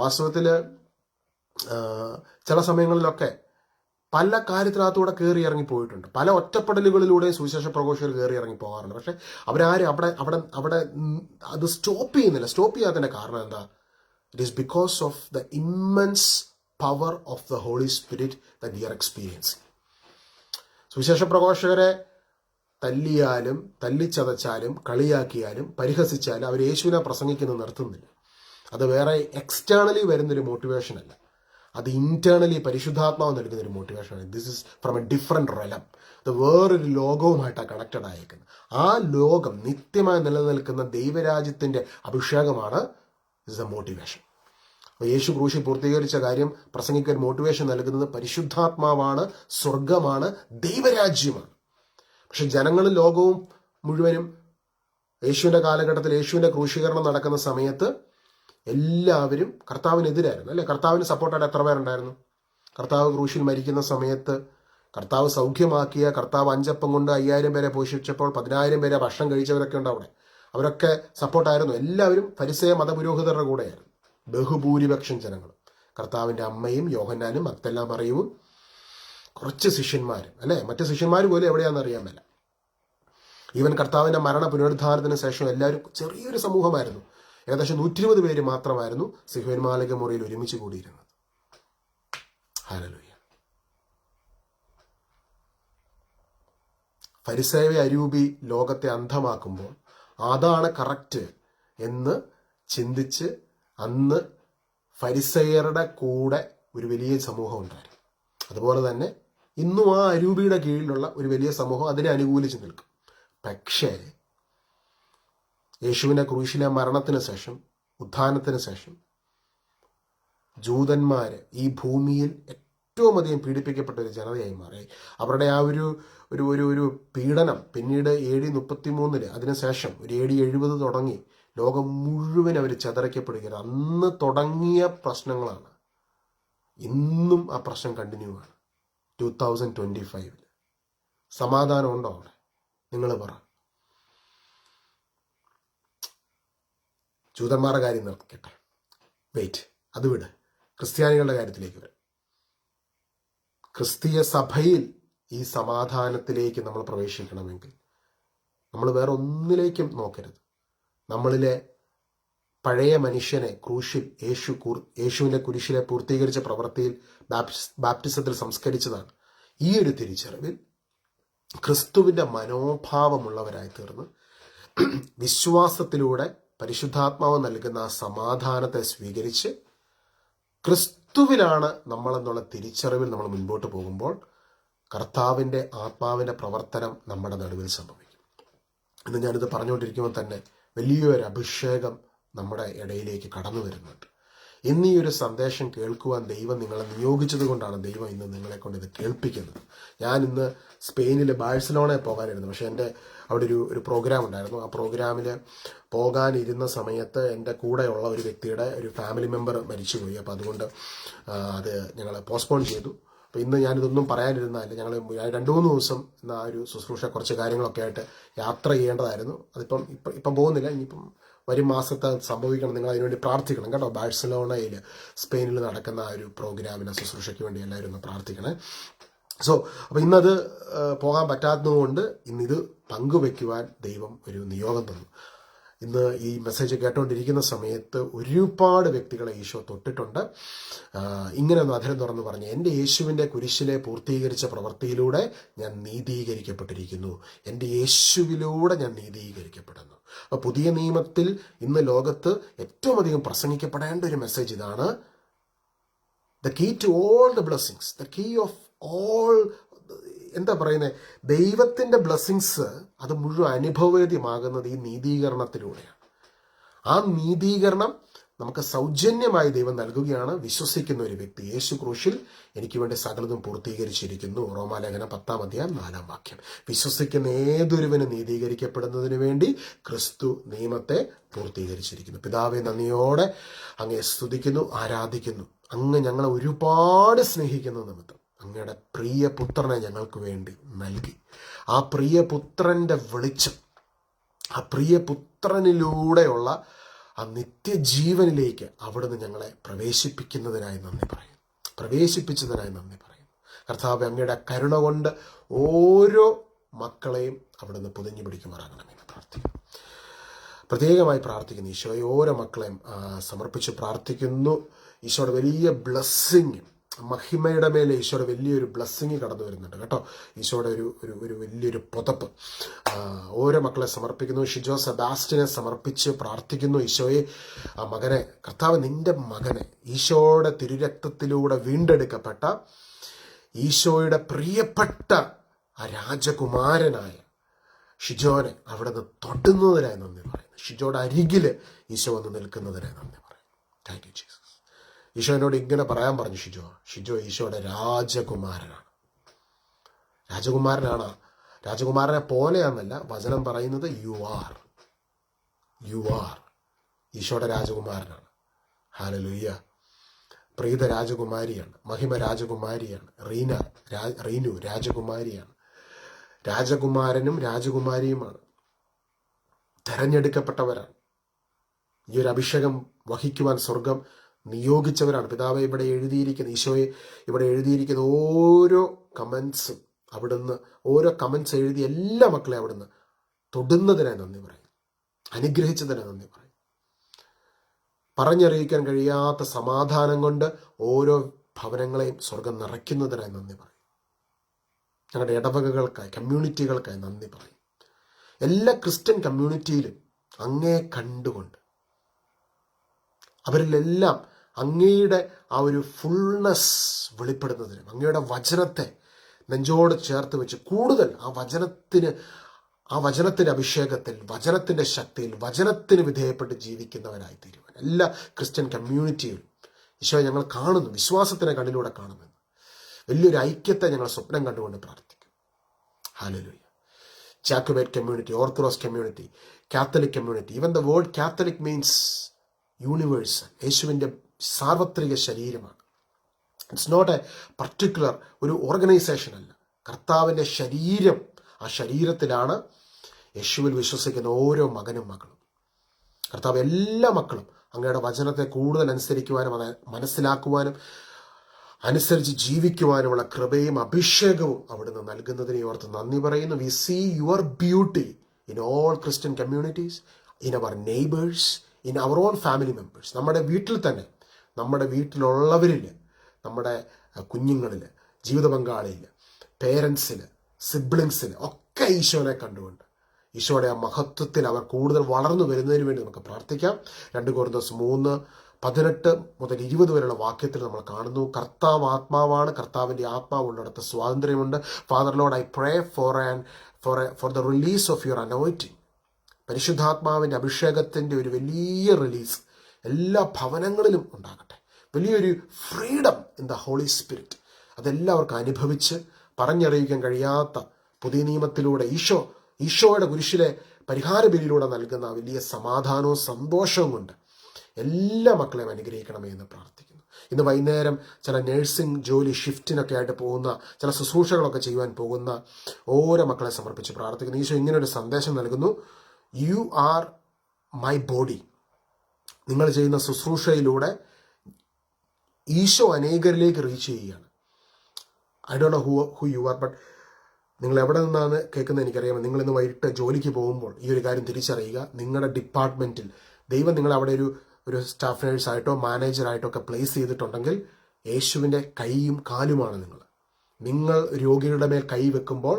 വാസ്തവത്തിൽ ചില സമയങ്ങളിലൊക്കെ പല കാര്യത്തിനകത്തൂടെ കയറി ഇറങ്ങി പോയിട്ടുണ്ട്. പല ഒറ്റപ്പെടലുകളിലൂടെയും സുവിശേഷ പ്രഘോഷകർ കയറി ഇറങ്ങി പോകാറുണ്ട്. പക്ഷെ അവരാരും അവിടെ അത് സ്റ്റോപ്പ് ചെയ്യുന്നില്ല. സ്റ്റോപ്പ് ചെയ്യാത്തതിന്റെ കാരണം എന്താ? It is because of the immense power of the Holy Spirit that we are experiencing. സുവിശേഷ പ്രഘോഷകരെ തല്ലിയാലും തല്ലിച്ചതച്ചാലും കളിയാക്കിയാലും പരിഹസിച്ചാലും അവർ യേശുവിനെ പ്രസംഗിക്കുന്നത് നിർത്തുന്നില്ല. അത് വേറെ എക്സ്റ്റേണലി വരുന്നൊരു മോട്ടിവേഷൻ അല്ല, അത് ഇന്റേണലി പരിശുദ്ധാത്മാവ് നൽകുന്നൊരു മോട്ടിവേഷനാണ്. This is from a different realm. അത് വേറൊരു ലോകവുമായിട്ടാണ് കണക്റ്റഡ് ആയിരിക്കുന്നത്. ആ ലോകം നിത്യമായി നിലനിൽക്കുന്ന ദൈവരാജ്യത്തിന്റെ അഭിഷേകമാണ് ദിസ് എ മോട്ടിവേഷൻ. അപ്പോൾ യേശു ക്രൂശിൽ പൂർത്തീകരിച്ച കാര്യം പ്രസംഗിക്കാൻ മോട്ടിവേഷൻ നൽകുന്നത് പരിശുദ്ധാത്മാവാണ്, സ്വർഗമാണ്, ദൈവരാജ്യമാണ്. പക്ഷെ ജനങ്ങളും ലോകവും മുഴുവനും യേശുവിന്റെ കാലഘട്ടത്തിൽ യേശുവിന്റെ ക്രൂശീകരണം നടക്കുന്ന സമയത്ത് എല്ലാവരും കർത്താവിനെതിരായിരുന്നു, അല്ലെ? കർത്താവിന് സപ്പോർട്ടായിട്ട് എത്ര പേരുണ്ടായിരുന്നു? കർത്താവ് ക്രൂശിൽ മരിക്കുന്ന സമയത്ത് കർത്താവ് സൗഖ്യമാക്കിയ, കർത്താവ് 5 അപ്പം കൊണ്ട് 5000 പേരെ പോഷിപ്പിച്ചപ്പോൾ 10000 പേരെ ഭക്ഷണം കഴിച്ചവരൊക്കെ ഉണ്ട് അവിടെ. അവരൊക്കെ സപ്പോർട്ടായിരുന്നു. എല്ലാവരും ഫരിസേയ മതപുരോഹിതരുടെ കൂടെയായിരുന്നു. ബഹുഭൂരിപക്ഷം ജനങ്ങളും. കർത്താവിന്റെ അമ്മയും യോഹന്നാനും മഗ്ദല മറിയവും കുറച്ച് ശിഷ്യന്മാരും, അല്ലെ? മറ്റു ശിഷ്യന്മാർ പോലും എവിടെയാണെന്ന് അറിയാൻ മേല. ഈവൻ കർത്താവിന്റെ മരണ പുനരുദ്ധാരണത്തിന് ശേഷം എല്ലാവരും ചെറിയൊരു സമൂഹമായിരുന്നു. ഏകദേശം 120 പേര് മാത്രമായിരുന്നു സിഹോൻ മാലിക മുറിയിൽ ഒരുമിച്ച് കൂടിയിരുന്നത്. ഹല്ലേലൂയ. ഫരിസേയ അരൂപി ലോകത്തെ അന്ധമാക്കുമ്പോൾ അതാണ് കറക്റ്റ് എന്ന് ചിന്തിച്ച് അന്ന് ഫരിസേയരുടെ കൂടെ ഒരു വലിയ സമൂഹം ഉണ്ടായിരുന്നു. അതുപോലെ തന്നെ ഇന്നും ആ അരൂപിയുടെ കീഴിലുള്ള ഒരു വലിയ സമൂഹം അതിനെ അനുകൂലിച്ച് നിൽക്കും. പക്ഷേ യേശുവിന്റെ ക്രൂശിലെ മരണത്തിന് ശേഷം, ഉത്ഥാനത്തിന് ശേഷം ജൂതന്മാര് ഈ ഭൂമിയിൽ ഏറ്റവും അധികം പീഡിപ്പിക്കപ്പെട്ട ഒരു ജനതയായി മാറി. അവരുടെ ആ ഒരു പീഡനം പിന്നീട് AD 33 അതിനുശേഷം ഒരു AD 70 തുടങ്ങി ലോകം മുഴുവൻ അവർ ചതറയ്ക്കപ്പെടുകയാണ്. അന്ന് തുടങ്ങിയ പ്രശ്നങ്ങളാണ് ഇന്നും ആ പ്രശ്നം കണ്ടിന്യൂ ആണ്. 2025 സമാധാനം ഉണ്ടോ അവിടെ? നിങ്ങൾ പറ. ജൂതന്മാരുടെ കാര്യം നിർത്തിക്കട്ടെ, വെയിറ്റ്, അത് വിട്. ക്രിസ്ത്യാനികളുടെ കാര്യത്തിലേക്ക് വരാം. ക്രിസ്തീയ സഭയിൽ ഈ സമാധാനത്തിലേക്ക് നമ്മൾ പ്രവേശിക്കണമെങ്കിൽ നമ്മൾ വേറെ ഒന്നിലേക്കും നോക്കരുത്. നമ്മളിലെ പഴയ മനുഷ്യനെ ക്രൂശിൽ യേശുവിന്റെ കുരിശിലെ പൂർത്തീകരിച്ച പ്രവൃത്തിയിൽ ബാപ്റ്റിസത്തിൽ സംസ്കരിച്ചതാണ്. ഈ ഒരു തിരിച്ചറിവിൽ ക്രിസ്തുവിന്റെ മനോഭാവമുള്ളവരായി തീർന്ന് വിശ്വാസത്തിലൂടെ പരിശുദ്ധാത്മാവ് നൽകുന്ന ആ സമാധാനത്തെ സ്വീകരിച്ച് ക്രിസ്തുവിലാണ് നമ്മളെന്നുള്ള തിരിച്ചറിവിൽ നമ്മൾ മുൻപോട്ട് പോകുമ്പോൾ കർത്താവിന്റെ ആത്മാവിന്റെ പ്രവർത്തനം നമ്മുടെ നടുവിൽ സംഭവിക്കും. ഇന്ന് ഞാനിത് പറഞ്ഞുകൊണ്ടിരിക്കുമ്പോൾ തന്നെ വലിയൊരു അഭിഷേകം നമ്മുടെ ഇടയിലേക്ക് കടന്നു വരുന്നുണ്ട്. ഇന്ന് ഈ ഒരു സന്ദേശം കേൾക്കുവാൻ ദൈവം നിങ്ങളെ നിയോഗിച്ചത് കൊണ്ടാണ് ദൈവം ഇന്ന് നിങ്ങളെ കൊണ്ട് ഇത് കേൾപ്പിക്കുന്നത്. ഞാൻ ഇന്ന് സ്പെയിനിൽ ബാഴ്സലോണയിൽ പോകാനിരുന്നു. പക്ഷെ എൻ്റെ അവിടെ ഒരു പ്രോഗ്രാം ഉണ്ടായിരുന്നു. ആ പ്രോഗ്രാമിൽ പോകാനിരുന്ന സമയത്ത് എൻ്റെ കൂടെയുള്ള ഒരു വ്യക്തിയുടെ ഒരു ഫാമിലി മെമ്പർ മരിച്ചുപോയി. അപ്പോൾ അതുകൊണ്ട് അത് ഞങ്ങൾ പോസ്റ്റ്പോൺ ചെയ്തു. അപ്പോൾ ഇന്ന് ഞാനിതൊന്നും പറയാനിരുന്നതല്ല. ഞങ്ങൾ 2-3 ദിവസം ഇന്ന് ആ ഒരു ശുശ്രൂഷ കുറച്ച് കാര്യങ്ങളൊക്കെ ആയിട്ട് യാത്ര ചെയ്യേണ്ടതായിരുന്നു. ഇപ്പം പോകുന്നില്ല. ഇനിയിപ്പം വരും മാസത്തെ സംഭവിക്കണം. നിങ്ങൾ അതിനുവേണ്ടി പ്രാർത്ഥിക്കണം കേട്ടോ. ബാഴ്സലോണയിൽ സ്പെയിനിൽ നടക്കുന്ന ആ ഒരു പ്രോഗ്രാമിന് ശുശ്രൂഷയ്ക്ക് വേണ്ടി എല്ലാവരും ഒന്ന് പ്രാർത്ഥിക്കണേ. അപ്പോൾ ഇന്നത് പോകാൻ പറ്റാത്തതുകൊണ്ട് ഇന്നിത് പങ്കുവെക്കുവാൻ ദൈവം ഒരു നിയോഗം തന്നു. ഇന്ന് ഈ മെസ്സേജ് കേട്ടുകൊണ്ടിരിക്കുന്ന സമയത്ത് ഒരുപാട് വ്യക്തികളെ ഈശോ തൊട്ടിട്ടുണ്ട്. ഇങ്ങനെ ഒന്ന് അധരം തുറന്ന് പറഞ്ഞു, എൻ്റെ യേശുവിൻ്റെ കുരിശിലെ പൂർത്തീകരിച്ച പ്രവൃത്തിയിലൂടെ ഞാൻ നീതീകരിക്കപ്പെട്ടിരിക്കുന്നു. എൻ്റെ യേശുവിലൂടെ ഞാൻ നീതീകരിക്കപ്പെടുന്നു. അപ്പോൾ പുതിയ നിയമത്തിൽ ഇന്ന് ലോകത്ത് ഏറ്റവും അധികം പ്രസംഗിക്കപ്പെടേണ്ട ഒരു മെസ്സേജ് ഇതാണ്. The key to all the blessings, the key of all, എന്താ പറയുന്നത്, ദൈവത്തിൻ്റെ ബ്ലെസ്സിങ്സ് അത് മുഴുവൻ അനുഭവവേദ്യമാകുന്നത് ഈ നീതീകരണത്തിലൂടെയാണ്. ആ നീതീകരണം നമുക്ക് സൗജന്യമായി ദൈവം നൽകുകയാണ്. വിശ്വസിക്കുന്ന ഒരു വ്യക്തി, യേശു ക്രൂശിൽ എനിക്ക് വേണ്ടി സകലതും പൂർത്തീകരിച്ചിരിക്കുന്നു. റോമാലേഖനം 10:4 വിശ്വസിക്കുന്ന ഏതൊരുവനും നീതീകരിക്കപ്പെടുന്നതിന് വേണ്ടി ക്രിസ്തു നിയമത്തെ പൂർത്തീകരിച്ചിരിക്കുന്നു. പിതാവെ, നന്ദിയോടെ അങ്ങയെ സ്തുതിക്കുന്നു, ആരാധിക്കുന്നു. അങ്ങ് ഞങ്ങളെ ഒരുപാട് സ്നേഹിക്കുന്ന നിമിത്തം അങ്ങയുടെ പ്രിയ പുത്രനെ ഞങ്ങൾക്ക് വേണ്ടി നൽകി. ആ പ്രിയ പുത്രന്റെ വെളിച്ചം, ആ പ്രിയ പുത്രനിലൂടെയുള്ള ആ നിത്യജീവനിലേക്ക് അവിടുന്ന് ഞങ്ങളെ പ്രവേശിപ്പിച്ചതിനായി നന്ദി പറയുന്നു. കർത്താവേ, അങ്ങയുടെ കരുണ കൊണ്ട് ഓരോ മക്കളെയും അവിടുന്ന് പൊതിഞ്ഞു പിടിക്കുമാറാകണമെന്ന് പ്രാർത്ഥിക്കുന്നു. പ്രത്യേകമായി പ്രാർത്ഥിക്കുന്നു ഈശോയെ, ഓരോ മക്കളെയും സമർപ്പിച്ച് പ്രാർത്ഥിക്കുന്നു. ഈശോയുടെ വലിയ ബ്ലെസ്സിങ്, മഹിമയുടെ മേലെ ഈശോയുടെ വലിയൊരു ബ്ലെസ്സിങ് കടന്നു വരുന്നുണ്ട് കേട്ടോ. ഈശോയുടെ ഒരു വലിയൊരു പുതപ്പ് ഓരോ മക്കളെ സമർപ്പിക്കുന്നു. ഷിജോ സെബാസ്റ്റിനെ സമർപ്പിച്ച് പ്രാർത്ഥിക്കുന്നു. ഈശോയെ, ആ മകനെ, കർത്താവ് നിന്റെ മകനെ, ഈശോയുടെ തിരുരക്തത്തിലൂടെ വീണ്ടെടുക്കപ്പെട്ട ഈശോയുടെ പ്രിയപ്പെട്ട ആ രാജകുമാരനായ ഷിജോനെ അവിടെ നിന്ന് തൊടുന്നതിനായി നന്ദി പറയുന്നു. ഷിജോയുടെ അരികിൽ ഈശോ വന്ന് നിൽക്കുന്നതിനായി നന്ദി പറയുന്നു. Thank you Jesus. ഈശോനോട് ഇങ്ങനെ പറയാൻ പറഞ്ഞു ഷിജോ ഈശോയുടെ രാജകുമാരനാണ്. രാജകുമാരനെ പോലെയാണെന്നല്ല വചനം പറയുന്നത്. യു ആർ ഈശോയുടെ രാജകുമാരനാണ്. ഹല്ലേലൂയ. പ്രീത രാജകുമാരിയാണ്, മഹിമ രാജകുമാരിയാണ്, റീനു രാജകുമാരിയാണ്. രാജകുമാരനും രാജകുമാരിയുമാണ്, തെരഞ്ഞെടുക്കപ്പെട്ടവരാണ്. ഈ ഒരു അഭിഷേകം വഹിക്കുവാൻ സ്വർഗം നിയോഗിച്ചവരാണ്. പിതാവെ, ഇവിടെ എഴുതിയിരിക്കുന്ന ഈശോയെ, ഇവിടെ എഴുതിയിരിക്കുന്ന ഓരോ കമൻസും അവിടുന്ന്, ഓരോ കമൻസ് എഴുതിയ എല്ലാ മക്കളെ അവിടുന്ന് തൊടുന്നതിനായി നന്ദി പറയും, അനുഗ്രഹിച്ചതിനായി നന്ദി പറയും. പറഞ്ഞറിയിക്കാൻ കഴിയാത്ത സമാധാനം കൊണ്ട് ഓരോ ഭവനങ്ങളെയും സ്വർഗം നിറയ്ക്കുന്നതിനായി നന്ദി പറയും. ഞങ്ങളുടെ ഇടവകകൾക്കായി, കമ്മ്യൂണിറ്റികൾക്കായി നന്ദി പറയും. എല്ലാ ക്രിസ്ത്യൻ കമ്മ്യൂണിറ്റിയിലും അങ്ങയെ കണ്ടുകൊണ്ട് അവരിലെല്ലാം അങ്ങയുടെ ആ ഒരു ഫുൾനെസ് വെളിപ്പെടുന്നതിനും അങ്ങയുടെ വചനത്തെ നെഞ്ചോട് ചേർത്ത് വെച്ച് കൂടുതൽ ആ വചനത്തിന്റെ അഭിഷേകത്തിൽ, വചനത്തിന്റെ ശക്തിയിൽ, വചനത്തിന് വിധേയപ്പെട്ട് ജീവിക്കുന്നവരായി തീരുവാൻ എല്ലാ ക്രിസ്ത്യൻ കമ്മ്യൂണിറ്റിയിലും ഈശോയെ ഞങ്ങൾ കാണുന്നു. വിശ്വാസത്തിന്റെ കണ്ണിലൂടെ കാണുമെന്ന് വലിയൊരു ഐക്യത്തെ ഞങ്ങൾ സ്വപ്നം കണ്ടുകൊണ്ട് പ്രാർത്ഥിക്കും. Hallelujah. Jacobite community, orthodox community, Catholic community, even the word Catholic means universal, യേശുവിൻ്റെ സാർവത്രിക ശരീരമാണ്. ഇറ്റ്സ് നോട്ട് എ പർട്ടിക്കുലർ ഒരു ഓർഗനൈസേഷൻ അല്ല, കർത്താവിൻ്റെ ശരീരം. ആ ശരീരത്തിലാണ് യേശുവിൽ വിശ്വസിക്കുന്ന ഓരോ മകനും മകളും. കർത്താവ് എല്ലാ മക്കളും അങ്ങയുടെ വചനത്തെ കൂടുതൽ അനുസരിക്കുവാനും അത് മനസ്സിലാക്കുവാനും അനുസരിച്ച് ജീവിക്കുവാനുമുള്ള കൃപയും അഭിഷേകവും അവിടുന്ന് നൽകുന്നതിനെ ഓർത്ത് നന്ദി പറയുന്നു. We see your beauty in all Christian communities, in our neighbours, in our own family members. നമ്മുടെ വീട്ടിൽ തന്നെ, നമ്മുടെ വീട്ടിലുള്ളവരിൽ, നമ്മുടെ കുഞ്ഞുങ്ങളിൽ, ജീവിത പങ്കാളിയിൽ, പേരൻസിൽ, സിബ്ലിങ്സിൽ ഒക്കെ ഈശോനെ കണ്ടുകൊണ്ട് ഈശോയുടെ ആ മഹത്വത്തിൽ അവർ കൂടുതൽ വളർന്നു വരുന്നതിന് വേണ്ടി നമുക്ക് പ്രാർത്ഥിക്കാം. 2 കൊരിന്തോസ് 3:18 മുതൽ 20 വരെയുള്ള വാക്യത്തിൽ നമ്മൾ കാണുന്നു, കർത്താവ് ആത്മാവാണ്, കർത്താവിൻ്റെ ആത്മാവുള്ളിടത്ത് സ്വാതന്ത്ര്യമുണ്ട്. Father Lord, I pray for the release of your anointing. പരിശുദ്ധാത്മാവിൻ്റെ അഭിഷേകത്തിൻ്റെ ഒരു വലിയ റിലീസ് എല്ലാ ഭവനങ്ങളിലും ഉണ്ടാകട്ടെ. വലിയൊരു freedom in the Holy Spirit അതെല്ലാവർക്കും അനുഭവിച്ച് പറഞ്ഞറിയിക്കാൻ കഴിയാത്ത പുതിയ നിയമത്തിലൂടെ ഈശോയുടെ കുരിശിലെ പരിഹാര ബലിയിലൂടെ നൽകുന്ന വലിയ സമാധാനവും സന്തോഷവും കൊണ്ട് എല്ലാ മക്കളെയും അനുഗ്രഹിക്കണമേ എന്ന് പ്രാർത്ഥിക്കുന്നു. ഇന്ന് വൈകുന്നേരം ചില നഴ്സിംഗ് ജോലി ഷിഫ്റ്റിനൊക്കെ ആയിട്ട് പോകുന്ന, ചില ശുശ്രൂഷകളൊക്കെ ചെയ്യുവാൻ പോകുന്ന ഓരോ മക്കളെ സമർപ്പിച്ച് പ്രാർത്ഥിക്കുന്നു. ഈശോ ഇങ്ങനൊരു സന്ദേശം നൽകുന്നു, യു ആർ മൈ ബോഡി. നിങ്ങൾ ചെയ്യുന്ന ശുശ്രൂഷയിലൂടെ ഈശോ അനേകരിലേക്ക് റീച്ച് ചെയ്യുകയാണ്. I don't know who you are, but നിങ്ങൾ എവിടെ നിന്നാണ് കേൾക്കുന്നത് എനിക്കറിയാം. നിങ്ങളിന്ന് വൈകിട്ട് ജോലിക്ക് പോകുമ്പോൾ ഈ ഒരു കാര്യം തിരിച്ചറിയുക. നിങ്ങളുടെ ഡിപ്പാർട്ട്മെൻറ്റിൽ ദൈവം നിങ്ങളെ അവിടെ ഒരു സ്റ്റാഫ് നേഴ്സായിട്ടോ മാനേജറായിട്ടോ ഒക്കെ പ്ലേസ് ചെയ്തിട്ടുണ്ടെങ്കിൽ യേശുവിൻ്റെ കൈയും കാലുമാണ് നിങ്ങൾ രോഗികളുടെ മേൽ കൈ വെക്കുമ്പോൾ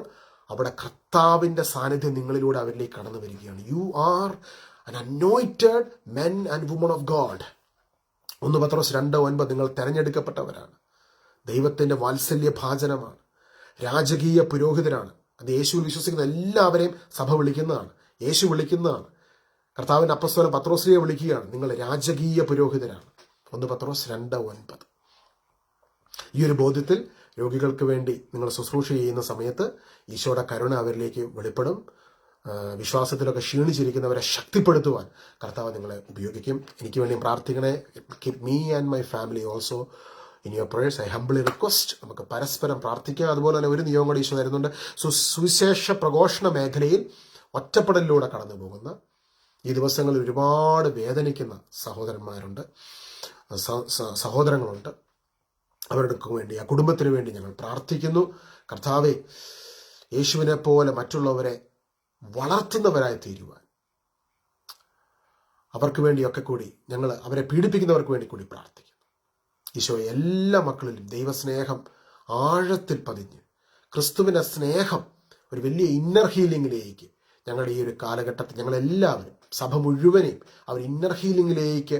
അവിടെ കർത്താവിൻ്റെ സാന്നിധ്യം നിങ്ങളിലൂടെ അവരിലേക്ക് കടന്നു വരികയാണ്. You are an anointed men and women of God. 1 പത്രോസ് 2:9 നിങ്ങൾ തെരഞ്ഞെടുക്കപ്പെട്ടവരാണ്, ദൈവത്തിൻ്റെ വാത്സല്യ ഭാജനമാണ്, രാജകീയ പുരോഹിതരാണ്. അത് യേശുവിൽ വിശ്വസിക്കുന്ന എല്ലാവരെയും സഭ വിളിക്കുന്നതാണ്, യേശു വിളിക്കുന്നതാണ്. കർത്താവിൻ്റെ അപ്പസ്തലൻ പത്രോസിനെ വിളിക്കുകയാണ്, നിങ്ങൾ രാജകീയ പുരോഹിതരാണ്. 1 പത്രോസ് 2:9. ഈ ഒരു ബോധ്യത്തിൽ രോഗികൾക്ക് വേണ്ടി നിങ്ങൾ ശുശ്രൂഷ ചെയ്യുന്ന സമയത്ത് ഈശോയുടെ കരുണ അവരിലേക്ക് വെളിപ്പെടും. വിശ്വാസത്തിലൊക്കെ ക്ഷീണിച്ചിരിക്കുന്നവരെ ശക്തിപ്പെടുത്തുവാൻ കർത്താവ് നിങ്ങളെ ഉപയോഗിക്കും. എനിക്ക് വേണ്ടി പ്രാർത്ഥിക്കണേ. Keep me and my family also in your prayers. I humbly request. നമുക്ക് പരസ്പരം പ്രാർത്ഥിക്കാം. അതുപോലെ തന്നെ ഒരു നിയോഗം കൂടി ഈശോ തരുന്നുണ്ട്. സുവിശേഷ പ്രഘോഷണ മേഖലയിൽ ഒറ്റപ്പെടലിലൂടെ കടന്നു പോകുന്ന ഈ ദിവസങ്ങളിൽ ഒരുപാട് വേദനിക്കുന്ന സഹോദരന്മാരുണ്ട്, സഹോദരങ്ങളുണ്ട്. അവരുടെ വേണ്ടി, ആ കുടുംബത്തിന് വേണ്ടി ഞങ്ങൾ പ്രാർത്ഥിക്കുന്നു. കർത്താവെ, യേശുവിനെ പോലെ മറ്റുള്ളവരെ വളർത്തുന്നവരായി തീരുവാൻ, അവർക്ക് വേണ്ടിയൊക്കെ കൂടി ഞങ്ങൾ അവരെ പീഡിപ്പിക്കുന്നവർക്ക് വേണ്ടി കൂടി പ്രാർത്ഥിക്കുന്നു. ഈശോ, എല്ലാ മക്കളിലും ദൈവസ്നേഹം ആഴത്തിൽ പതിഞ്ഞ് ക്രിസ്തുവിൻ്റെ സ്നേഹം ഒരു വലിയ ഇന്നർ ഹീലിംഗിലേക്ക് ഞങ്ങളുടെ ഈ ഒരു കാലഘട്ടത്തിൽ ഞങ്ങളെല്ലാവരും, സഭ മുഴുവനെയും അവർ ഇന്നർ ഹീലിംഗിലേക്ക്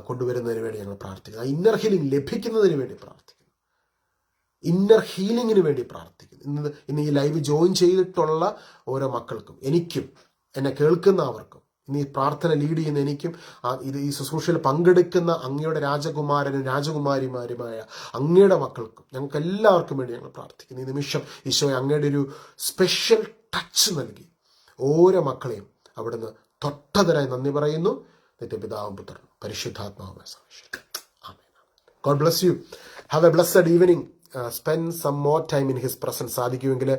കൊണ്ടുവരുന്നതിന് വേണ്ടി ഞങ്ങൾ പ്രാർത്ഥിക്കുന്നു. ആ ഇന്നർ ഹീലിംഗ് ലഭിക്കുന്നതിന് വേണ്ടി പ്രാർത്ഥിക്കുന്നു. ഇന്നർ ഹീലിംഗിന് വേണ്ടി പ്രാർത്ഥിക്കുന്നു. ഇന്ന് ഈ ലൈവ് ജോയിൻ ചെയ്തിട്ടുള്ള ഓരോ മക്കൾക്കും, എനിക്കും, എന്നെ കേൾക്കുന്ന അവർക്കും, ഇന്ന് ഈ പ്രാർത്ഥന ലീഡ് ചെയ്യുന്ന എനിക്കും, ഈ ശുശ്രൂഷയിൽ പങ്കെടുക്കുന്ന അങ്ങയുടെ രാജകുമാരനും രാജകുമാരിമാരുമായ അങ്ങയുടെ മക്കൾക്കും, ഞങ്ങൾക്ക് എല്ലാവർക്കും വേണ്ടി ഞങ്ങൾ പ്രാർത്ഥിക്കുന്നു. ഈ നിമിഷം ഈശോയെ അങ്ങയുടെ ഒരു സ്പെഷ്യൽ ടച്ച് നൽകി ഓരോ മക്കളെയും അവിടുന്ന് തൊട്ടതിനായി നന്ദി പറയുന്നു. നിത്യപിതാവും പുത്രനും പരിശുദ്ധാത്മാവുമായ സർവ്വേശ്വരൻ. Amen. God bless you. Have a blessed evening. Spend some more time in his presence. സാധിക്കുമെങ്കിൽ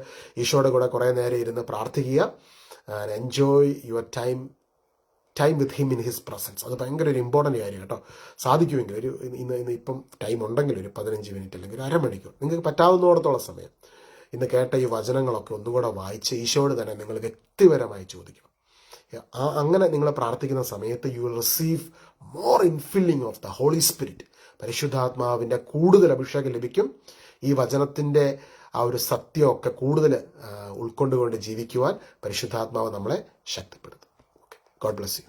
ഈശോയുടെ കൂടെ കുറേ നേരം ഇരുന്ന് പ്രാർത്ഥിക്കുക. Enjoy your time with him in his presence. അത് ഭയങ്കര ഒരു ഇമ്പോർട്ടൻ്റ് കാര്യം കേട്ടോ. സാധിക്കുമെങ്കിൽ ഇന്ന് ഇപ്പം ടൈം ഉണ്ടെങ്കിൽ ഒരു 15 മിനിറ്റ് അല്ലെങ്കിൽ ഒരു അരമണിക്കൂർ, നിങ്ങൾക്ക് പറ്റാവുന്നിടത്തോളം സമയം ഇന്ന് കേട്ട ഈ വചനങ്ങളൊക്കെ ഒന്നുകൂടെ വായിച്ച് ഈശോയോട് തന്നെ നിങ്ങൾ വ്യക്തിപരമായി ചോദിക്കണം. അങ്ങനെ നിങ്ങൾ പ്രാർത്ഥിക്കുന്ന സമയത്ത് you will receive more infilling of the Holy Spirit. പരിശുദ്ധാത്മാവിൻ്റെ കൂടുതൽ അഭിഷേകം ലഭിക്കും. ഈ വചനത്തിൻ്റെ ആ ഒരു സത്യമൊക്കെ കൂടുതൽ ഉൾക്കൊണ്ടുകൊണ്ട് ജീവിക്കുവാൻ പരിശുദ്ധാത്മാവ് നമ്മളെ ശക്തിപ്പെടുത്തും. Okay, God bless U.